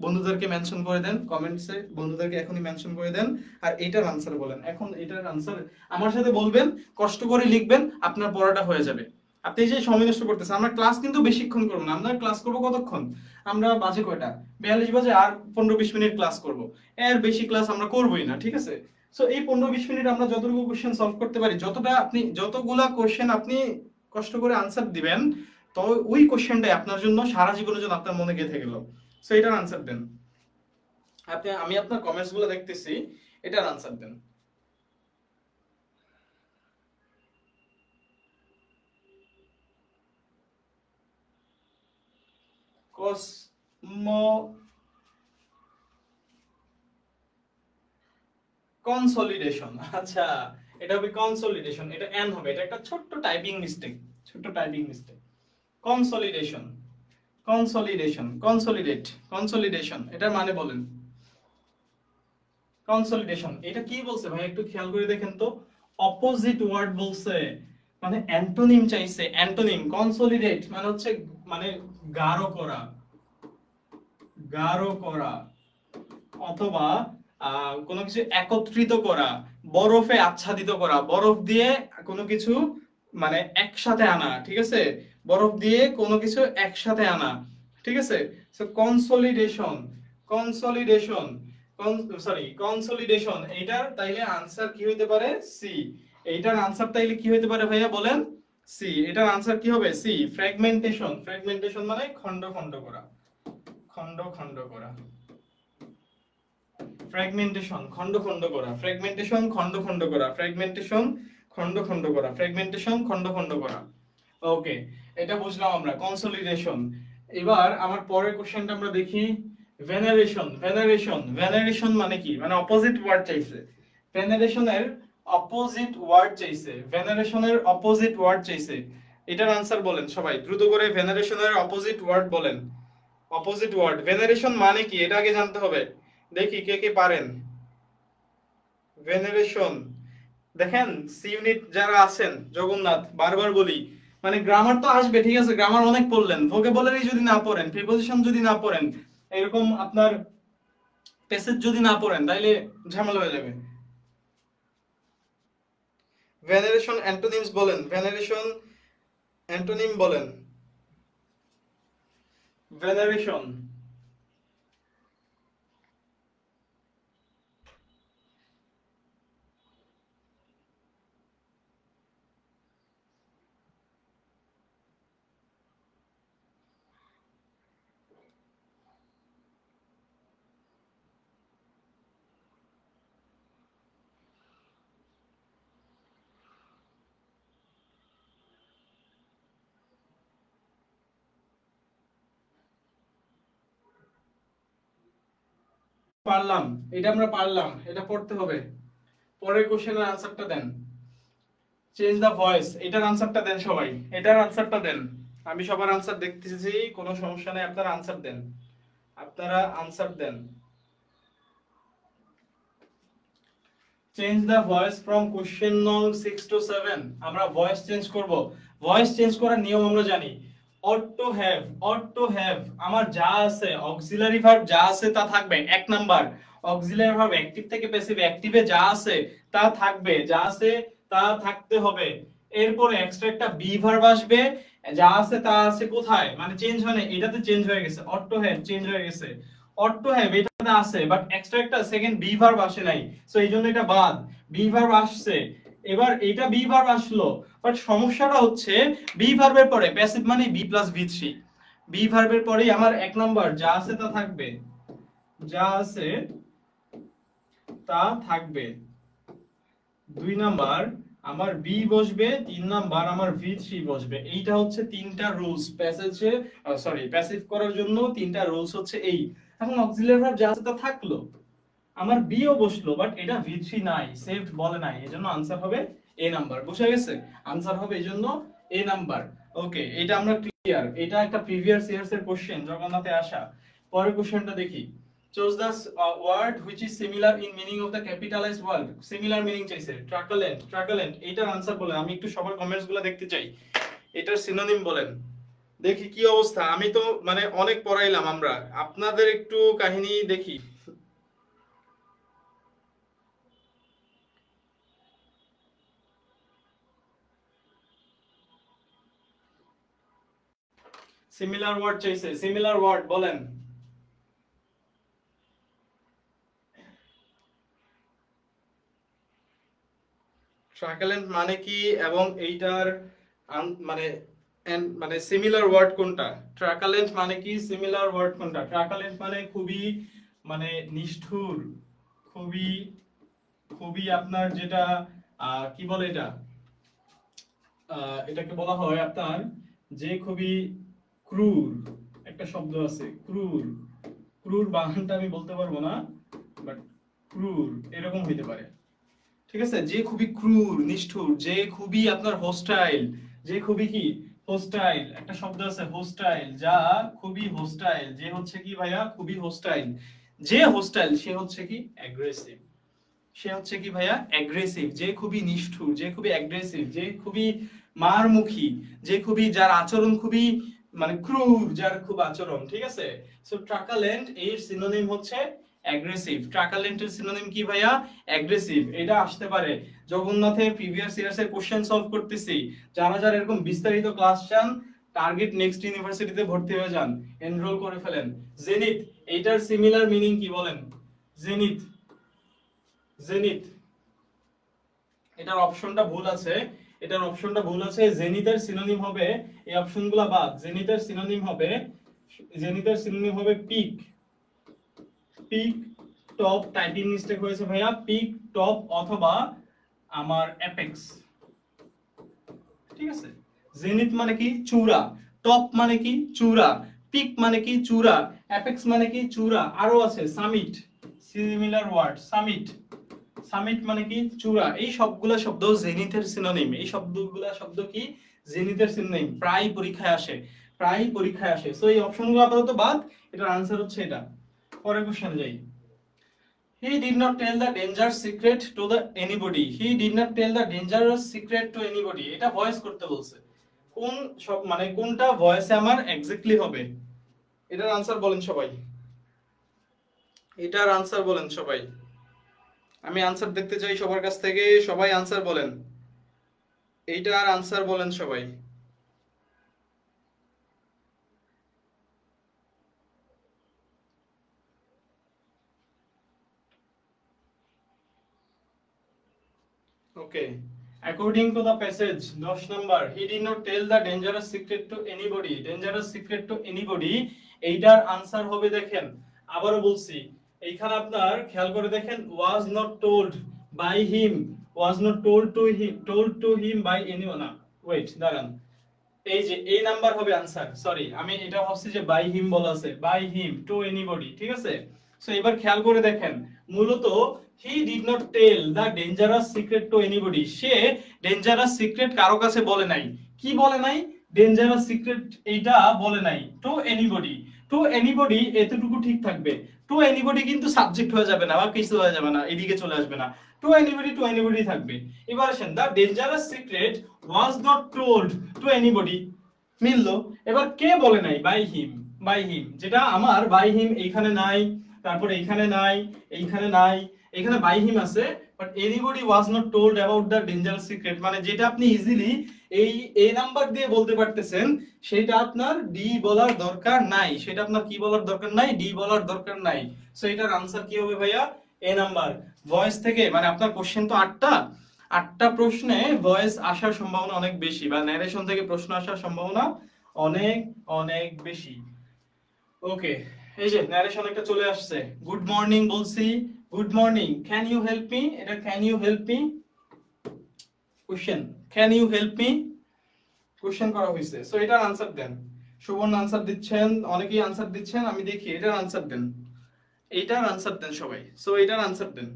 বন্ধুদেরকে মেনশন করে দেন কমেন্টসে, বন্ধুদেরকে এখনই মেনশন করে দেন। আর এইটার আনসার বলেন, এখন এটার আনসার আমার সাথে বলবেন, কষ্ট করে লিখবেন, আপনার পড়াটা হয়ে যাবে। আপনি যে সময় নষ্ট করতেছেন, আমরা ক্লাস কিন্তু বেশিক্ষণ করবো না, আমরা ক্লাস করবো কতক্ষণ, আমরা বাজে কয়টা, 42 বাজে, আর 15-20 মিনিট ক্লাস করব, এর বেশি ক্লাস আমরা করবোই না। ঠিক আছে, সো এই 15-20 মিনিট আমরা যতটুকু কোশ্চেন সলভ করতে পারি, যতগুলা কোশ্চেন আপনি কষ্ট করে আনসার দিবেন, তো ওই কোশ্চেনটাই আপনার জন্য সারা জীবনের জন্য আপনার মনে গেঁথে গেল। সো এটার আনসার দেন আপনি, আমি আপনার কমেন্টস গুলো দেখতেছি, এটার আনসার দেন। কসমো কনসলিডেশন, আচ্ছা, এটা হবে কনসলিডেশন, এটা এন হবে, এটা একটা ছোট্ট টাইপিং মিস্টেক, কনসলিডেশন, কনসলিডেশন এটার মানে বলেন। কনসলিডেশন এটা কি বলছে ভাই, একটু খেয়াল করে দেখেন তো, অপোজিট ওয়ার্ড বলছে, মানে অ্যান্টোনিম চাইছে, অ্যান্টোনিম। কনসলিডেট মানে হচ্ছে মানে গাঢ় করা, গাঢ় করা, অথবা কোনো কিছু একত্রিত করা, বরফে আচ্ছাদিত করা, বরফ দিয়ে কোনো কিছু মানে একসাথে আনা। ঠিক আছে, বরফ দিয়ে কোনো কিছু একসাথে আনা। ঠিক আছে, সো কনসলিডেশন, কনসলিডেশন কনসলিডেশন এইটার তাইলে আনসার কি হইতে পারে, সি। এইটার আনসার তাইলে কি হইতে পারে ভাইয়া বলেন, সি। এটার আনসার কি হবে, সি। ফ্র্যাগমেন্টেশন, ফ্র্যাগমেন্টেশন মানে খণ্ড খণ্ড করা, খণ্ড খণ্ড করা, ফ্র্যাগমেন্টেশন খণ্ড খণ্ড করা, ফ্র্যাগমেন্টেশন খণ্ড খণ্ড করা, ফ্র্যাগমেন্টেশন খণ্ড খণ্ড করা, ফ্র্যাগমেন্টেশন খণ্ড খণ্ড করা। ওকে, এটা বুঝলাম আমরা, কনসলিডেশন। এবার আমার পরের কোশ্চেনটা আমরা দেখি, ভেনারেশন। ভেনারেশন মানে কি, মানে অপোজিট ওয়ার্ড চাইছে, ভেনারেশনের অপোজিট ওয়ার্ড চাইছে, ভেনারেশনের অপোজিট ওয়ার্ড চাইছে। এটার আনসার বলেন সবাই দ্রুত করে, ভেনারেশনের অপোজিট ওয়ার্ড বলেন। অপোজিট ওয়ার্ড ভেনারেশন মানে কি, এটা আগে জানতে হবে, দেখি কে কে পারেন। ভেনারেশন দেখেন, সি ইউনিট যারা আছেন, জগন্নাথ, বারবার বলি, মানে গ্রামার তো আসবে, ঠিক আছে, গ্রামার অনেক পড়লেন, ভোকাবুলারি যদি না পড়েন, প্রিপোজিশন যদি না পড়েন, এরকম আপনার প্যাসেজ যদি না পড়েন, তাইলে ঝামেলা হয়ে যাবে। ভেনারেশন অ্যান্টোনিমস বলেন, ভেনারেশন অ্যান্টোনিম বলেন। ভেনারেশন, পারলাম, এটা আমরা পারলাম, এটা পড়তে হবে। পরের কোশ্চেনের আনসারটা দেন। চেঞ্জ দ্য ভয়েস, এটার আনসারটা দেন সবাই, এটার আনসারটা দেন। আমি সবার আনসার দেখতেছি, কোনো সমস্যা নেই, আপনারা আনসার দেন, আপনারা আনসার দেন। Change the voice from question নং 6 to 7। আমরা ভয়েস চেঞ্জ করব। ভয়েস চেঞ্জ করার নিয়ম আমরা জানি। ought to have, ought to have, আমার যা আছে অক্সিলারি ভার্ব যা আছে তা থাকবে। এক নাম্বার, অক্সিলারি ভার্ব অ্যাক্টিভ থেকে প্যাসিভ, অ্যাক্টিভে যা আছে তা থাকবে, যা আছে তা থাকতে হবে। এরপরে এক্সট্রা একটা বি ভার্ব আসবে, যা আছে তা আছে কোথায়, মানে চেঞ্জ হয় না, এটাতে চেঞ্জ হয়ে গেছে, ought to have চেঞ্জ হয়ে গেছে। ought to have এটাতে আছে, বাট এক্সট্রা একটা সেকেন্ড বি ভার্ব আসে নাই, সো এইজন্য এটা বাদ। বি ভার্ব আসছে, এবার এটা বি ভার্ব আসলো, বাট সমস্যাটা হচ্ছে বি ভার্বের পরে প্যাসিভ মানে B plus V three. B ভার্বের পরেই আমার এক নাম্বার যা আছে তা থাকবে, যা আছে তা থাকবে। দুই নাম্বার আমার বি বসবে, তিন নাম্বার আমার ভি থ্রি বসবে। এইটা হচ্ছে তিনটা রুলস প্যাসেজে, সরি প্যাসিভ করার জন্য তিনটা রুলস হচ্ছে এই। এখন অক্সিলারি ভার্ব যা আছে তা থাকলো, আমার বিও বসলো, বাট এটা ভি3 নাই, সেভড বলে নাই, এজন্য আনসার হবে এ নাম্বার। বুঝা গেছে? আনসার হবে এজন্য এ নাম্বার। ওকে, এটা আমরা ক্লিয়ার। এটা একটা প্রিভিয়াস ইয়ার্স এর কোশ্চেন, জগন্নাথে আসা। পরের কোশ্চেনটা দেখি। Choose the word which is similar in meaning of the capitalized word. Similar meaning চাইছে, ট্রাকালেন্ট, ট্রাকালেন্ট, এটার আনসার বলেন। আমি একটু সবার কমেন্টসগুলো দেখতে চাই, এটার সিনোনিম বলেন। দেখি কি অবস্থা, আমি তো মানে অনেক পড়াইলাম আমরা, আপনাদের একটু কাহিনী দেখি। সিমিলার ওয়ার্ড চাইছে, সিমিলার ওয়ার্ড বলেন। ট্রাকালেন্ট মানে কি এবং এইটার মানে মানে সিমিলার ওয়ার্ড কোনটা? ট্রাকালেন্ট মানে কি, সিমিলার ওয়ার্ড কোনটা? ট্রাকালেন্ট মানে খুবই মানে নিষ্ঠুর, খুবই খুবই আপনার যেটা কি বলে এটা, এটাকে বলা হয় আপনার যে খুবই ক্রুর, একটা শব্দ আছে ক্রুর। ক্রুর বানানটা আমি বলতে পারবো না, বাট ক্রুর এরকম হইতে পারে। ঠিক আছে, যে খুবই ক্রুর, নিষ্ঠুর, যে খুবই আপনার হোস্টাইল, যে খুবই কি হোস্টাইল, একটা শব্দ আছে হোস্টাইল, যা খুবই হোস্টাইল, যে হচ্ছে কি ভাইয়া খুবই হোস্টাইল। যে হোস্টাইল সে হচ্ছে কি অ্যাগ্রেসিভ, সে হচ্ছে কি ভাইয়া অ্যাগ্রেসিভ। যে খুবই নিষ্ঠুর, যে খুবই অ্যাগ্রেসিভ, যে খুবই মারমুখী, যে খুবই যার আচরণ খুবই মানে ক্রুর, যার খুব আচরণ। ঠিক আছে, সো ট্রাকালেন্ট এর সিনোনিম হচ্ছে অ্যাগ্রেসিভ। ট্রাকালেন্টের সিনোনিম কি ভাইয়া? অ্যাগ্রেসিভ। এটা আসতে পারে জগন্নাথের প্রিভিয়াস ইয়ার্স এর কোশ্চেন সলভ করতেছি। যারা যারা এরকম বিস্তারিত ক্লাস চান, টার্গেট নেক্সট ইউনিভার্সিটিতে ভর্তি হয়ে যান, এনরোল করে ফেলেন। জেনিথ, এইটার সিমিলার মিনিং কি বলেন? জেনিথ, জেনিথ, এটার অপশনটা ভুল আছে, এটার অপশনটা ভুল আছে। জেনিথের সিনোনিম হবে, এই অপশনগুলো বাদ। জেনিথের সিনোনিম হবে, জেনিথের সিনোনিম হবে peak, peak, top, typing mistake হয়েছে ভাইয়া, পিক, টপ অথবা আমার অ্যাপেক্স। ঠিক আছে, জেনিথ মানে কি চূড়া, টপ মানে কি চূড়া, পিক মানে কি চূড়া, অ্যাপেক্স মানে কি চূড়া। আরো আছে summit, similar word summit, summit মানে কি চূড়া। এই সবগুলা শব্দ জেনিথের সিনোনিম, এই শব্দগুলা শব্দ কি জেনিথের সিনোনিম, প্রায় পরীক্ষায় আসে, প্রায় পরীক্ষায় আসে। সো এই অপশনগুলো আপাতত বাদ, এটার আনসার হচ্ছে এটা। পরের কোশ্চেনে যাই। He did not tell the dangerous secret to the anybody. He did not tell the dangerous secret to anybody. এটা ভয়েস করতে বলছে, কোন সব মানে কোনটা ভয়েসে আমার এক্স্যাক্টলি হবে? এটার আনসার বলেন সবাই, এটার আনসার বলেন সবাই। আমি আনসার দেখতে চাই সবার কাছ থেকে, সবাই আনসার বলেন, এইটার আনসার বলেন সবাই। Okay. According to the passage, 10 number, he did not tell the dangerous secret to anybody. Dangerous secret to anybody. এইটার আনসার হবে দেখেন, আবারও বলছি, এইখানে আপনার খেয়াল করে দেখেন, was not told by him, was not told to him by anyone. Wait দাঁড়ান, এই যে এই নাম্বার হবে আনসার। সরি, আমি এটা ভাবছি যে বাই হিম বলা আছে, বাই হিম টু এনিবডি। ঠিক আছে, সো এবার খেয়াল করে দেখেন, মূলত he did not tell the dangerous secret to anybody, সে ডেঞ্জারাস সিক্রেট কারো কাছে বলে নাই। কি বলে নাই? ডেঞ্জারাস সিক্রেট এইটা বলে নাই টু এনিবডি। টু এনিবডি এতটুকু ঠিক থাকবে, টু এনিবডি কিন্তু সাবজেক্ট হয়ে যাবে না বা কিছু হয়ে যাবে না, এদিকে চলে আসবে না, টু এনিবডি থাকবে। এবার আসেন, the dangerous secret was not told to anybody, মিললো। এবার কে বলে নাই? বাই হিম, বাই হিম, যেটা আমার বাই হিম এইখানে নাই, তারপরে এইখানে নাই, এইখানে নাই, এখানে বাই হিম আছে, but anybody was not told about the dangerous secret, মানে যেটা আপনি ইজিলি এই এ নাম্বার দিয়ে বলতে পারতেছেন, সেটা আপনার ডি বলার দরকার নাই, সেটা আপনার কি বলার দরকার নাই? ডি বলার দরকার নাই। সো এটার আনসার কি হবে ভাইয়া? এ নাম্বার। ভয়েস থেকে, মানে আপনার কোশ্চেন তো 8টা প্রশ্নে ভয়েস আসার সম্ভাবনা অনেক বেশি, বা ন্যারেশন থেকে প্রশ্ন আসার সম্ভাবনা অনেক অনেক বেশি। ওকে, এই যে ন্যারেশন একটা চলে আসছে। গুড মর্নিং বলছি, good morning, can you help me, এটা can you help me question, can you help me question করা হয়েছে। সো এটার আনসার দেন। সুবর্ণ আনসার দিচ্ছেন, অনেকেই আনসার দিচ্ছেন, আমি দেখি এটার আনসার দেন, এইটার আনসার দেন সবাই। সো এটার আনসার দেন,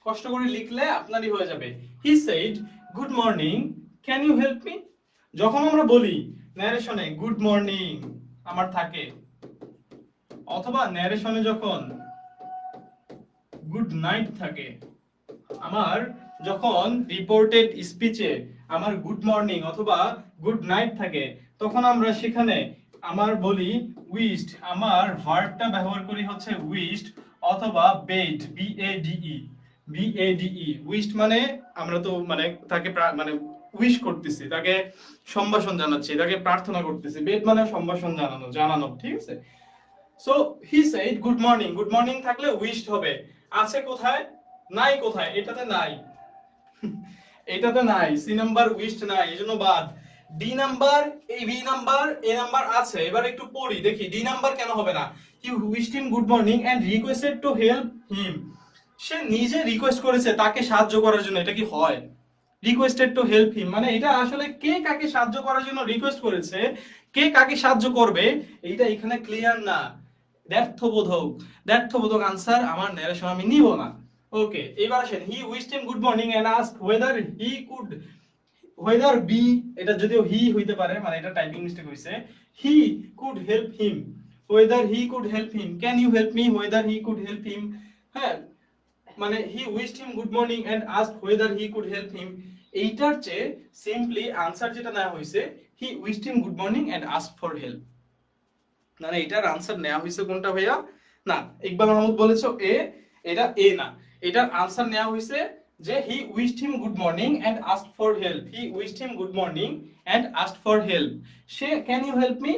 কষ্ট করে লিখলে আপনারই হয়ে যাবে। He said good morning, can you help me. যখন আমরা বলি ন্যারেশনে গুড মর্নিং আমার থাকে, অথবা ন্যারেশনে যখন গুড নাইট থাকে, আমার যখন রিপোর্টেড স্পিচে আমার গুড মর্নিং অথবা গুড নাইট থাকে, তখন আমরা সেখানে আমার বলি উইশড, আমার ভার্বটা ব্যবহার করি হচ্ছে উইশড অথবা বেড, বিএডিই। উইশড মানে আমরা তো মানে তাকে মানে উইশ করতেছি, তাকে সম্ভাষণ জানাচ্ছি, তাকে প্রার্থনা করতেছি। বেড মানে সম্ভাষণ জানানো, ঠিক আছে? So he said good morning, good morning থাকলে উইশড হবে। আছে কোথায়? নাই কোথায়? এটাতে নাই, এটাতে নাই, সি নাম্বার উইশড নাই, এজন্য বাদ। ডি নাম্বার, এই বি নাম্বার, এ নাম্বার আছে। এবার একটু পড়ি দেখি ডি নাম্বার কেন হবে না। He wished him good morning and requested to help him, সে নিজে রিকোয়েস্ট করেছে তাকে সাহায্য করার জন্য, এটা কি হয়? রিকোয়েস্টেড টু হেল্প হিম মানে এটা আসলে কে কাকে সাহায্য করার জন্য রিকোয়েস্ট করেছে, কে কাকে সাহায্য করবে, এইটা এখানে ক্লিয়ার না। দ্ব্যর্থবোধক আনসার আমার ন্যারেশন আমি নিব না। ওকে, এবার আসেন, he wished him good morning and asked whether he could, whether be, এটা যদিও হি হইতে পারে, মানে এটা টাইপিং মিস্টেক হইছে। he could help him, whether he could help him, can you help me, whether he could help him। হ্যাঁ, মানে he wished him good morning and asked whether he could help him, এইটার চেয়ে simply answer যেটা নেওয়া হইছে he wished him good morning and asked for help। মানে এটার answer নেওয়া হইছে কোনটা ভাইয়া? না, ইকবাল মাহমুদ বলেছো এ, এটা এ না, এটার আনসার নেওয়া হইছে যে he wished him good morning and asked for help, he wished him good morning and asked for help। Say can you help me,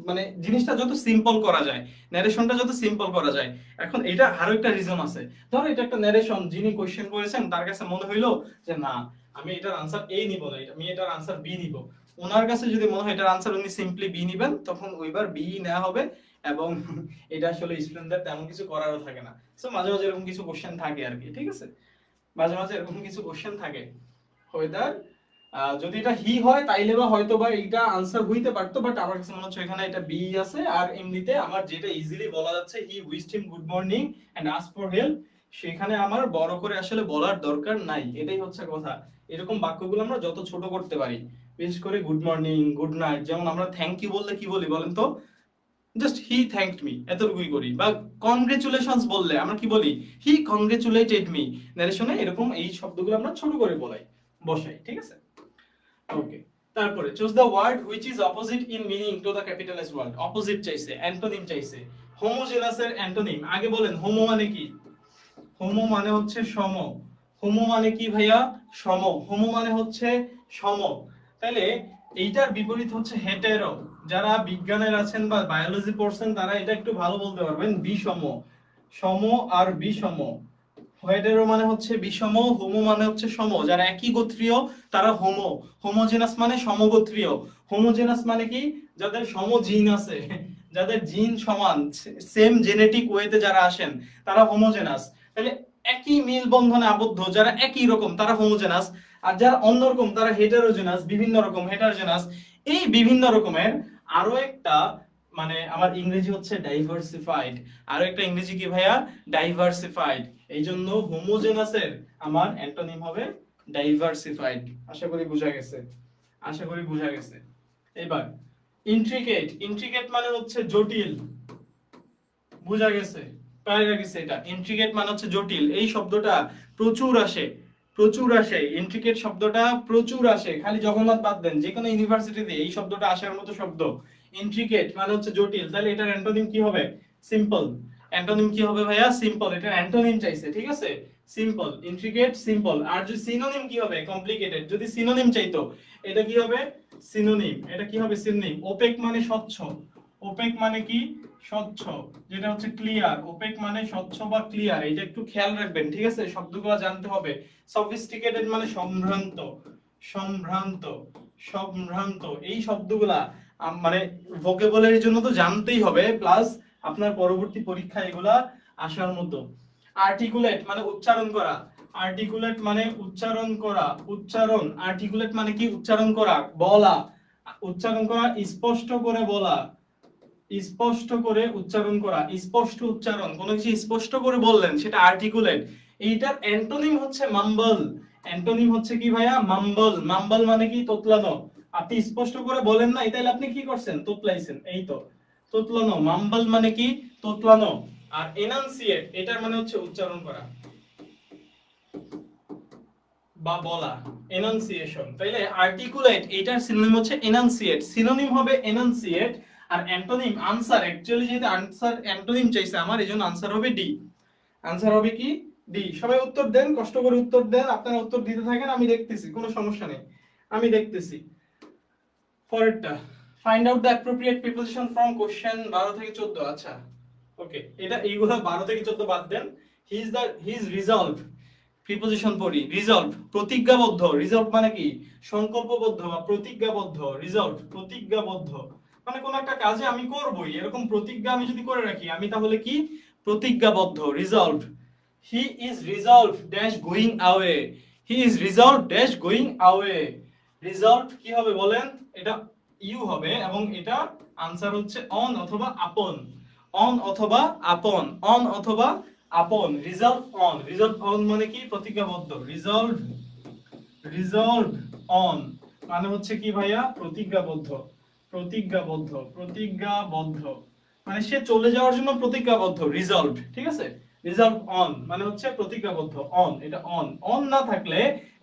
মানে জিনিসটা যত সিম্পল করা যায়, ন্যারেশনটা যত সিম্পল করা যায়। এখন এটা আরো একটা রিজন আছে, ধরো এটা একটা ন্যারেশন, যিনি কোশ্চেন করেছেন তার কাছে মনে হইলো যে না আমি এটার আনসার এ নিব না, আমি এটার আনসার বি নিব। ওনার কাছে যদি মনে হয় এটার আনসার উনি সিম্পলি বি নিবেন, তখন ওইবার বি নেওয়া হবে, এবং এটা আসলে স্টুডেন্টদের তেমন কিছু করারও থাকে না। সো মাঝে মাঝে এরকম কিছু কোশ্চেন থাকে আর কি, ঠিক আছে? মাঝে মাঝে এরকম কিছু কোশ্চেন থাকে। ওয়েদার যদি এটা হি হয় তাইলে বা হয়তো বা এটা আনসার হইতে পারতো, বাট আমার কাছে মনে হচ্ছে এখানে এটা বি আছে। আর এমনিতে আমার যেটা ইজিলি বলা যাচ্ছে he wished him good morning and asked for help, সেখানে আমার বড় করে আসলে বলার দরকার নাই, এটাই হচ্ছে কথা। এরকম বাক্যগুলো আমরা যত ছোট করতে পারি, বিশেষ করে গুড মর্নিং, গুড নাইট, যেমন আমরা থ্যাংক ইউ বললে কি বলি বলেন তো? জাস্ট হি থ্যাঙ্কড মি, এতটুকুই করি। বা কনগ্রেচুলেশনস বললে আমরা কি বলি? হি কনগ্রেচুলেটেড মি। ন্যারেশনে এরকম এই শব্দগুলো আমরা ছোট করে বসাই, ঠিক আছে? ওকে, তারপরে choose the word which is opposite in meaning to the capitalized word. Opposite চাইছে, অ্যান্টোনিম চাইছে। হোমোজেনাসের অ্যান্টোনিম আগে বলেন। হোমো মানে কি? হোমো মানে হচ্ছে সম। হোমো মানে কি ভাইয়া? সম। হোমো মানে হচ্ছে সম। তাহলে এইটার বিপরীত হচ্ছে হেটেরো। যারা বিজ্ঞানের আছেন বা বায়োলজি পড়ছেন তারা এটা একটু ভালো বলতে পারবেন, বিষম। সম আর বিষম। হেটেরো মানে হচ্ছে বিষম, হোমো মানে হচ্ছে সম। যারা একই গোত্রীয় তারা হোমো। হোমোজেনাস মানে সমগোত্রীয়। হোমোজেনাস মানে কি? যাদের সম জিন আছে, যাদের জিন সমান, সেম জেনেটিক ওয়েতে যারা আসেন তারা হোমোজেনাস। তাহলে একই মিল বন্ধনে আবদ্ধ যারা একই রকম তারা হোমোজেনাস, আর যারা অন্যরকম তারা হেটেরোজেনাস, বিভিন্ন রকম হেটারোজেনাস। এই বিভিন্ন রকমের আরো একটা মানে আমার ইংরেজি হচ্ছে ডাইভার্সিফাইড, আর একটা ইংরেজি কি ভাইয়া, ডাইভার্সিফাইড। এই জন্য হোমোজেনাসের আমার অ্যান্টোনিম হবে ডাইভার্সিফাইড। আশা করি বোঝা গেছে, আশা করি বোঝা গেছে। এবার ইন্ট্রিকেট, ইন্ট্রিকেট মানে হচ্ছে জটিল, বোঝা গেছে, পাইরা গেছে। এটা ইন্ট্রিকেট মানে হচ্ছে জটিল। এই শব্দটা প্রচুর আসে, প্রচুর আসে, ইন্ট্রিকেট শব্দটা প্রচুর আসে। খালি জগন্নাথ বাদ দেন, যে কোনো ইউনিভার্সিটিতে এই শব্দটা আসার মতো শব্দ। ইন্ট্রিকেট মানে হচ্ছে জটিল, তাহলে এটার অ্যান্টোনিম কি হবে, সিম্পল। অ্যান্টোনিম কি হবে ভাইয়া, সিম্পল। এটার অ্যান্টোনিম চাইছে, ঠিক আছে, সিম্পল। Intricate simple. আর যদি সিনোনিম কি হবে, কমপ্লিকেটেড। যদি সিনোনিম চাইতো, এটা কি হবে, সিনোনিম। এটা কি হবে, সিনোনিম। ওপেক মানে স্বচ্ছ, ওপেক মানে কি, স্বচ্ছ, যেটা হচ্ছে ক্লিয়ার। ওপেক মানে স্বচ্ছ বা ক্লিয়ার, এটা একটু খেয়াল রাখবেন, ঠিক আছে, শব্দগুলো জানতে হবে। সফিস্টিকেটেড মানে সম্ভ্রান্ত, সম্ভ্রান্ত, সম্ভ্রান্ত। এই শব্দগুলা মানে ভোকাবুলারির জন্য তো জানতেই হবে, প্লাস আপনার পরবর্তী পরীক্ষায় এগুলা আসার মতো। আর্টিকুলেট মানে উচ্চারণ করা, আর্টিকুলেট মানে উচ্চারণ করা, উচ্চারণ। আর্টিকুলেট মানে কি, উচ্চারণ করা, বলা, উচ্চারণ করা, স্পষ্ট করে বলা, স্পষ্ট করে উচ্চারণ করা, স্পষ্ট উচ্চারণ। কোনো কিছু স্পষ্ট করে বললেন, সেটা আর্টিকুলেট। এইটার অ্যান্টোনিম হচ্ছে মাম্বল। অ্যান্টোনিম হচ্ছে কি ভাইয়া, মাম্বল। মাম্বল মানে কি, তোতলানো। আপনি স্পষ্ট করে বলেন না, তাইলে আপনি কি করছেন, তোতলাইছেন, এই তো তোতলানো। মাম্বল মানে কি, তোতলানো। আর এনান্সিয়েট, এটার মানে হচ্ছে উচ্চারণ করা বা বলা, এনান্সিয়েশন। তাইলে আর্টিকুলেট এটার সিনোনিম হচ্ছে এনান্সিয়েট, সিনোনিম হবে এনান্সিয়েট। আর অ্যান্টোনিম আনসার, অ্যাকচুয়ালি যেহেতু আনসার অ্যান্টোনিম চাইছে আমার, এইজন্য আনসার হবে ডি। আনসার হবে কি, ডি। সবাই উত্তর দেন, কষ্ট করে উত্তর দেন। আপনারা উত্তর দিতে থাকেন, আমি দেখতেছি, কোনো সমস্যা নেই, আমি দেখতেছি। পরেরটা, find out the appropriate preposition from question 12 থেকে 14। আচ্ছা ওকে, এটা এইগুলো 12 থেকে 14 বাদ দেন। হি ইজ রিজলভ, প্রিপোজিশন পড়ি। রিজলভ প্রতিজ্ঞাবদ্ধ, রিজলভ মানে কি, সংকল্পবদ্ধ বা প্রতিজ্ঞাবদ্ধ। রিজলভ প্রতিজ্ঞাবদ্ধ মানে কোন একটা কাজে আমি করবই, এরকম প্রতিজ্ঞা আমি যদি করে রাখি, আমি তাহলে কি, প্রতিজ্ঞাবদ্ধ। Resolve, he is resolve dash going away, he is resolve dash going away. Resolve কি হবে বলেন, এটা ইউ হবে, এবং এটা আনসার হচ্ছে অন অথবা আপন, অন অথবা আপন, অন অথবা আপন। রিজলভ অন, রিজলভ অন মানে কি, প্রতিজ্ঞাবদ্ধ। রিজলভ, রিজলভ অন মানে হচ্ছে কি ভাইয়া, প্রতিজ্ঞাবদ্ধ, প্রতিজ্ঞাবদ্ধ, প্রতিজ্ঞাবদ্ধ মানে সে চলে যাওয়ার জন্য প্রতিজ্ঞাবদ্ধ। রিজলভ, ঠিক আছে। রিজলভ অন মানে হচ্ছে প্রতিজ্ঞাবদ্ধ। অন, এটা অন। অন না থাকলে,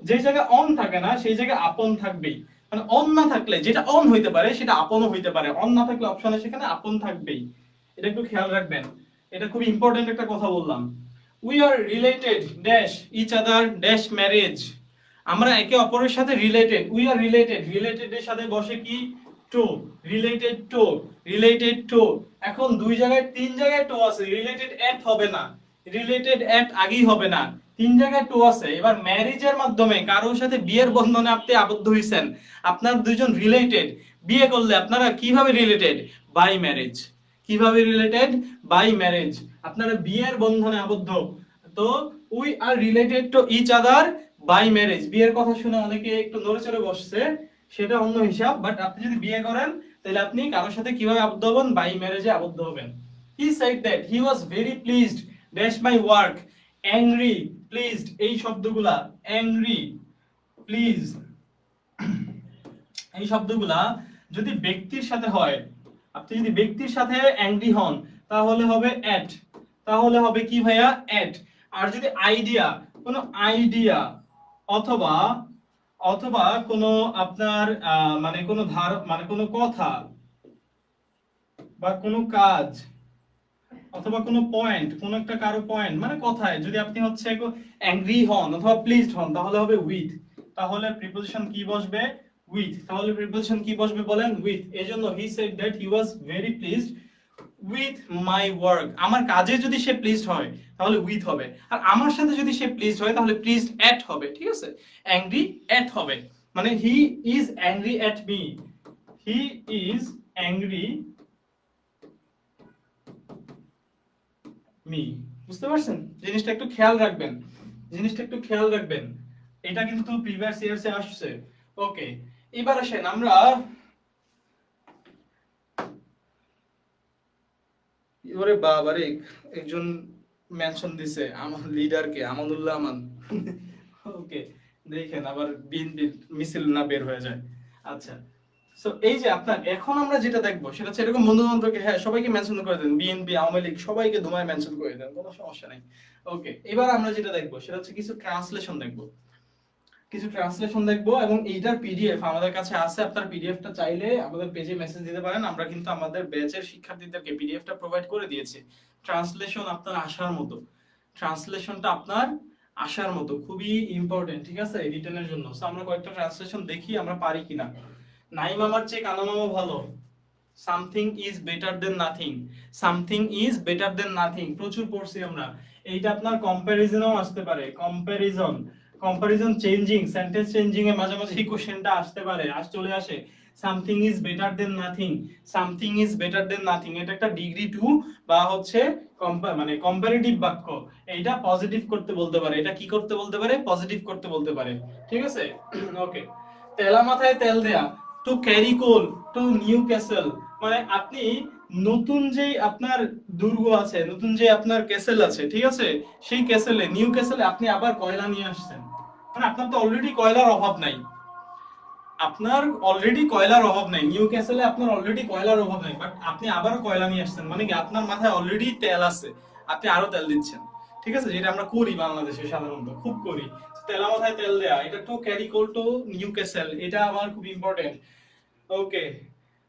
যে জায়গায় অন থাকে না সেই জায়গায় আপন থাকবেই। মানে অন না থাকলে যেটা অন হইতে পারে সেটা আপনও হইতে পারে। অন না থাকলে অপশনে সেখানে আপন থাকবেই। এটা একটু খেয়াল রাখবেন, এটা খুব ইম্পর্টেন্ট একটা কথা বললাম। We are related dash each other dash marriage, আমরা একে অপরের সাথে related. We are related, related এর সাথে বসে কি, to. Related to, related to. এখন দুই জায়গায়, তিন জায়গায় টু আছে, রিলেটেড এট হবে না, রিলেটেড এট আগেই হবে না, তিন জায়গায় টু আছে। এবার ম্যারেজের মাধ্যমে কারোর সাথে বিয়ের বন্ধনে আপনি আবদ্ধ হইছেন, আপনার দুইজন রিলেটেড। বিয়ে করলে আপনারা কিভাবে রিলেটেড, বাই ম্যারেজ। কিভাবে রিলেটেড, বাই ম্যারেজ। আপনারা বিয়ের বন্ধনে আবদ্ধ। তো we are related to each other by marriage. বিয়ের কথা শুনে অনেকে একটু নড়েচড়ে বসছে, সেটা অন্য হিসাব। বাট আপনি যদি বিয়ে করেন, তাহলে আপনি কারোর সাথে কিভাবে আবদ্ধ হবেন, বাই ম্যারেজে আবদ্ধ হবেন। He said that he was very pleased dash my work, angry, pleased, এই শব্দগুলা, অ্যাংরি, প্লিজ, এই শব্দগুলা যদি ব্যক্তির সাথে হয়, আপনি যদি ব্যক্তির সাথে অ্যাংরি হন, তাহলে হবে এট, তাহলে হবে কি ভাইয়া, এট। আর যদি আইডিয়া, কোনো আইডিয়া, অথবা অথবা কোনো আপনার মানে কোনো মানে কোনো কথা বা কোনো কাজ, অথবা কোনো পয়েন্ট, কোনো একটা কারো পয়েন্ট মানে কথায় যদি আপনি হচ্ছে অ্যাংরি হন অথবা প্লিজড হন, তাহলে হবে উইথ। তাহলে প্রিপোজিশন কি বসবে, উইথ। তাহলে প্রিপোজিশন কি বসবে বলেন, উইথ। এজন্য he said that he was very pleased with my work. আমার কাজে যদি সে প্লিজড হয় তাহলে উইথ হবে, আর আমার সাথে যদি সে প্লিজড হয় তাহলে প্লিজড এট হবে, ঠিক আছে। অ্যাংরি এট হবে, মানে he is angry at me, he is angry me. বুঝতে পারছেন, জিনিসটা একটু খেয়াল রাখবেন, জিনিসটা একটু খেয়াল রাখবেন। এটা কিন্তু প্রিভিয়াস ইয়ার্সে আসছে। ওকে, এবার আসেন আমরা ওরে বাবারে, একজন মেনশন দিছে আমার লিডারকে, আমানুল্লাহ আমান। ওকে, দেখেন আবার বিএনপি মিছিল না বের হয়ে যায়। আচ্ছা, সো এই যে আপনার এখন আমরা যেটা দেখবো সেটা হচ্ছে এরকম বন্ধু বান্ধবকে, হ্যাঁ সবাইকে মেনশন করে দেন, বিএনপি আওয়ামী লীগ সবাইকে ধুমায় মেনশন করে দেন, কোনো সমস্যা নাই। ওকে, এবার আমরা যেটা দেখবো সেটা হচ্ছে কিছু ট্রান্সলেশন দেখবো, কিছু ট্রান্সলেশন দেখবো, এবং এইটার পিডিএফ আমাদের কাছে আছে। আপনার পিডিএফটা চাইলে আমাদের পেজে মেসেজ দিতে পারেন, আমরা কিন্তু আমাদের ব্যাচের শিক্ষার্থীদেরকে পিডিএফটা প্রোভাইড করে দিয়েছি। ট্রান্সলেশন আপনার আসার মতো, ট্রান্সলেশনটা আপনার আসার মতো খুবই ইম্পর্টেন্ট, ঠিক আছে, রিটেনের জন্য। সো আমরা কয়েকটা ট্রান্সলেশন দেখি আমরা পারি কিনা। নাই মামার চেয়ে কানা মামা ভালো, something is better than nothing, something is better than nothing, প্রচুর পড়ছি আমরা। এইটা আপনার কম্প্যারিজনও আসতে পারে, comparison, comparison changing, sentence changing এ মাঝে মাঝে এই কোশ্চেনটা আসতে পারে, চলে আসে। Something is better than nothing, something is better than nothing, এটা একটা ডিগ্রি 2 বা হচ্ছে মানে কম্পারেটিভ বাক্য। এইটা পজিটিভ করতে বলতে পারে, এটা কি করতে বলতে পারে, পজিটিভ করতে বলতে পারে, ঠিক আছে। ওকে, তেলা মাথায় তেল দেয়া, to carry coal to Newcastle, মানে আপনি নতুন যে আপনার দুর্গ আছে, নতুন যে আপনার ক্যাসেল আছে, ঠিক আছে, সেই ক্যাসেলে, নিউ ক্যাসেলে আপনি আবার কয়লা নিয়ে আসছেন। মানে আপনার তো অলরেডি কয়লার অভাব নাই, আপনার অলরেডি কয়লার অভাব নাই, নিউ ক্যাসেলে আপনার অলরেডি কয়লার অভাব নাই, বাট আপনি আবারও কয়লা নিয়ে আসছেন, মানে কি আপনার মাথায় অলরেডি তেল আছে, আপনি আরো তেল দিচ্ছেন, ঠিক আছে, যেটা আমরা করি বাংলাদেশে সাধারণত খুব করি, তেলা মাথায় তেল দেয়া, এটা to carry coal to Newcastle, এটা আমার খুব ইম্পর্টেন্ট। ওকে,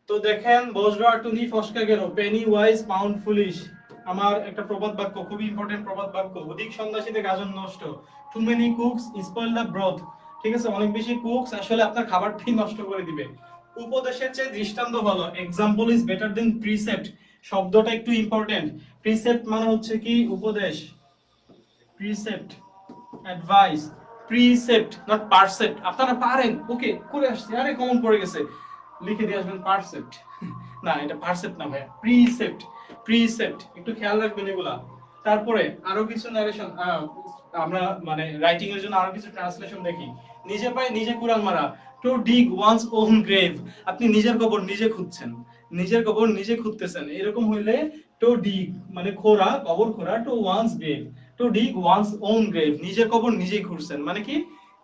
তো দেখেন, বজ্র টুনি ফসকা গেল, পেনি ওয়াইজ পাউন্ড ফুলিশ, আমার একটা প্রবাদ বাক্য, খুবই ইম্পর্টেন্ট প্রবাদ বাক্য, অধিক সন্ন্যাসীতে গাজন নষ্ট, too many cooks spoil the broth, ঠিক আছে, অনেক বেশি কুকস আসলে আপনার খাবারটাই নষ্ট করে দিবে। উপদেশের চেয়ে দৃষ্টান্ত ভালো, example is better then precept, শব্দটা একটু ইম্পর্টেন্ট। প্রিসেপ্ট মানে হচ্ছে কি উপদেশ, precept, advice, precept not percept, আপনারা পারেন, ওকে করে আসছে, আরে কমন পড়ে গেছে, লিখে দিয়ে আসবেন পারসেপ্ট, না এটা পারসেপ্ট না ভাইয়া, প্রিসেপ্ট, প্রিসেপ্ট, একটু খেয়াল রাখবেন এগুলা। তারপরে আরো কিছু নারেশন, আমরা মানে রাইটিং এর জন্য আরো কিছু ট্রান্সলেশন দেখি। নিজে পায়ে নিজে কুড়াল মারা, two dig one's own grave, আপনি নিজের কবর নিজে খুঁড়ছেন, নিজের কবর নিজে খুঁড়তেছেন, এরকম হইলে টু ডিগ মানে খোঁড়া, কবর খোঁড়া, to one's grave, to dig one's own grave, নিজের কবর নিজেই খুঁড়ছেন, মানে কি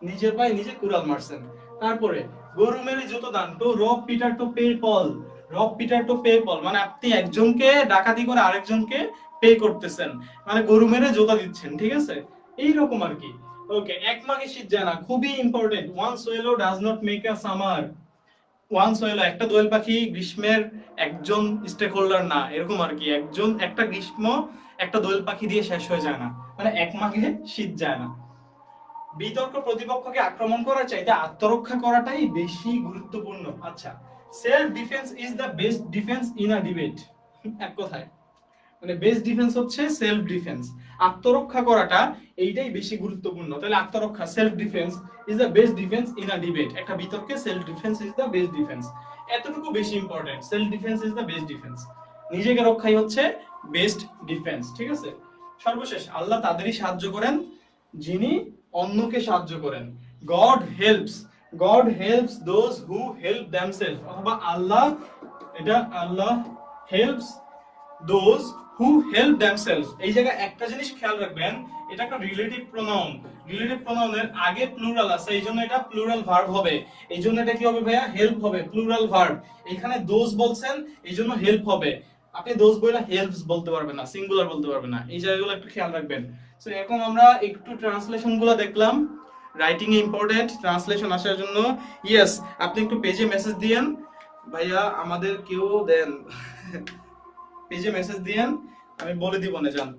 নিজের পায়ে নিজে কুড়াল মারছেন। তারপরে গরু মেরে যত দান, টু রব পিটার টু পে পল, রব পিটার টু পে পল, মানে আপনি একজনকে ডাকাতি করে আরেকজনকে পে করতেছেন, মানে গরু মেরে জোতা দিচ্ছেন, ঠিক আছে, এইরকম আর কি। ওকে, এক মাঘে শীত যায় না, খুবই important, one swallow does not make a summer, one swallow একটা দোয়েল পাখি গ্রীষ্মের একজন স্টেক হোল্ডার না, এরকম আর কি, একজন একটা গ্রীষ্ম একটা দোয়েল পাখি দিয়ে শেষ হয়ে যায় না, মানে এক মাঘে শীত যায় না। বিতর্ক প্রতিপক্ষকে আক্রমণ করার চাইতে আত্মরক্ষা করাটাই বেশি গুরুত্বপূর্ণ। আচ্ছা, self defence is the best defence in a debate, এক কথায় মানে বেস্ট ডিফেন্স হচ্ছে সেলফ ডিফেন্স, আত্মরক্ষা করাটা এইটাই বেশি গুরুত্বপূর্ণ। তাহলে আত্মরক্ষা, self defence is the best defence in a debate, একটা বিতর্কে self defence is the best defence, এতটুকু বেশি important, self defence is the best defence, নিজেকে রক্ষাই হচ্ছে বেস্ট ডিফেন্স, ঠিক আছে। সর্বশেষ, আল্লাহ তাদেরই সাহায্য করেন যিনি অন্যকে সাহায্য করেন, God helps, God helps those who help themselves, অথবা আল্লাহ, এটা Allah helps those who help themselves. এই জায়গায় একটা জিনিস খেয়াল রাখবেন, এটা একটা রিলেটিভ প্রোনাউন, রিলেটিভ প্রোনাউনের আগে প্লুরাল আছে, এইজন্য এটা প্লুরাল ভার্ব হবে, এইজন্য এটা কি হবে ভাইয়া, হেল্প হবে, প্লুরাল ভার্ব। এখানে দোজ বলছেন এইজন্য হেল্প হবে, আপনি দোজ বইলা হেল্পস বলতে পারবেন না, সিঙ্গুলার বলতে পারবেন না, এই জায়গাগুলো একটু খেয়াল রাখবেন। সো এখন আমরা একটু ট্রান্সলেশন গুলো দেখলাম, রাইটিং এ ইম্পর্টেন্ট ট্রান্সলেশন আসার জন্য। ইয়েস, আপনি একটু পেজে মেসেজ দিয়েন ভাইয়া, আমাদের কেউ দেন, পেজে মেসেজ দিয়েন, আমি বলে দিব না, জান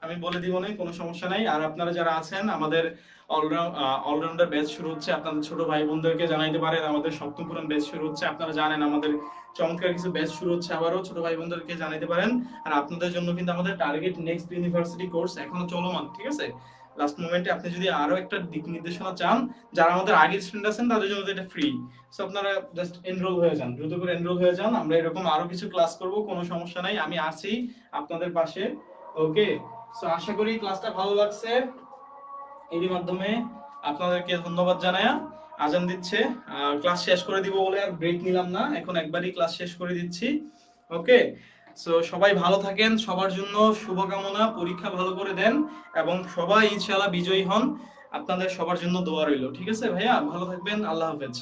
আমি বলে দিব না, কোনো সমস্যা নাই। আর আপনারা যারা আছেন, আমাদের অলরাউন্ডার ব্যাচ শুরু হচ্ছে, আপনাদের ছোট ভাই বোনদেরকে জানাইতে পারেন, আমাদের সপ্তম পুরান ব্যাচ শুরু হচ্ছে, আপনারা জানেন আমাদের চমৎকার কিছু ব্যাচ শুরু হচ্ছে, আবারও ছোট ভাই বোনদেরকে জানাইতে পারেন। আর আপনাদের জন্য কিন্তু আমাদের টার্গেট নেক্সট ইউনিভার্সিটি কোর্স এখনো চলমান, ঠিক আছে, লাস্ট মোমেন্টে আপনি যদি আরো একটা দিক নির্দেশনা চান, যারা আমাদের আগের স্টুডেন্ট আছেন তাদের জন্য এটা ফ্রি, সো আপনারা জাস্ট এনরোল হয়ে যান, দ্রুত করে এনরোল হয়ে যান, আমরা এরকম আরো কিছু ক্লাস করব, কোনো সমস্যা নাই, আমি আছি আপনাদের পাশে। ওকে, সো আশা করি ক্লাসটা ভালো লাগছে, এরই মাধ্যমে আপনাদেরকে ধন্যবাদ জানায়া আজান দিচ্ছে, ক্লাস শেষ করে দিব বলে আর ব্রেক নিলাম না, এখন একবারই ক্লাস শেষ করে দিচ্ছি। ওকে, সো সবাই ভালো থাকেন, সবার জন্য শুভকামনা, পরীক্ষা ভালো করে দেন এবং সবাই ইনশাআল্লাহ বিজয়ী হন। আপনাদের সবার জন্য দোয়া রইল। ঠিক আছে ভাইয়া, ভালো থাকবেন, আল্লাহ হাফেজ।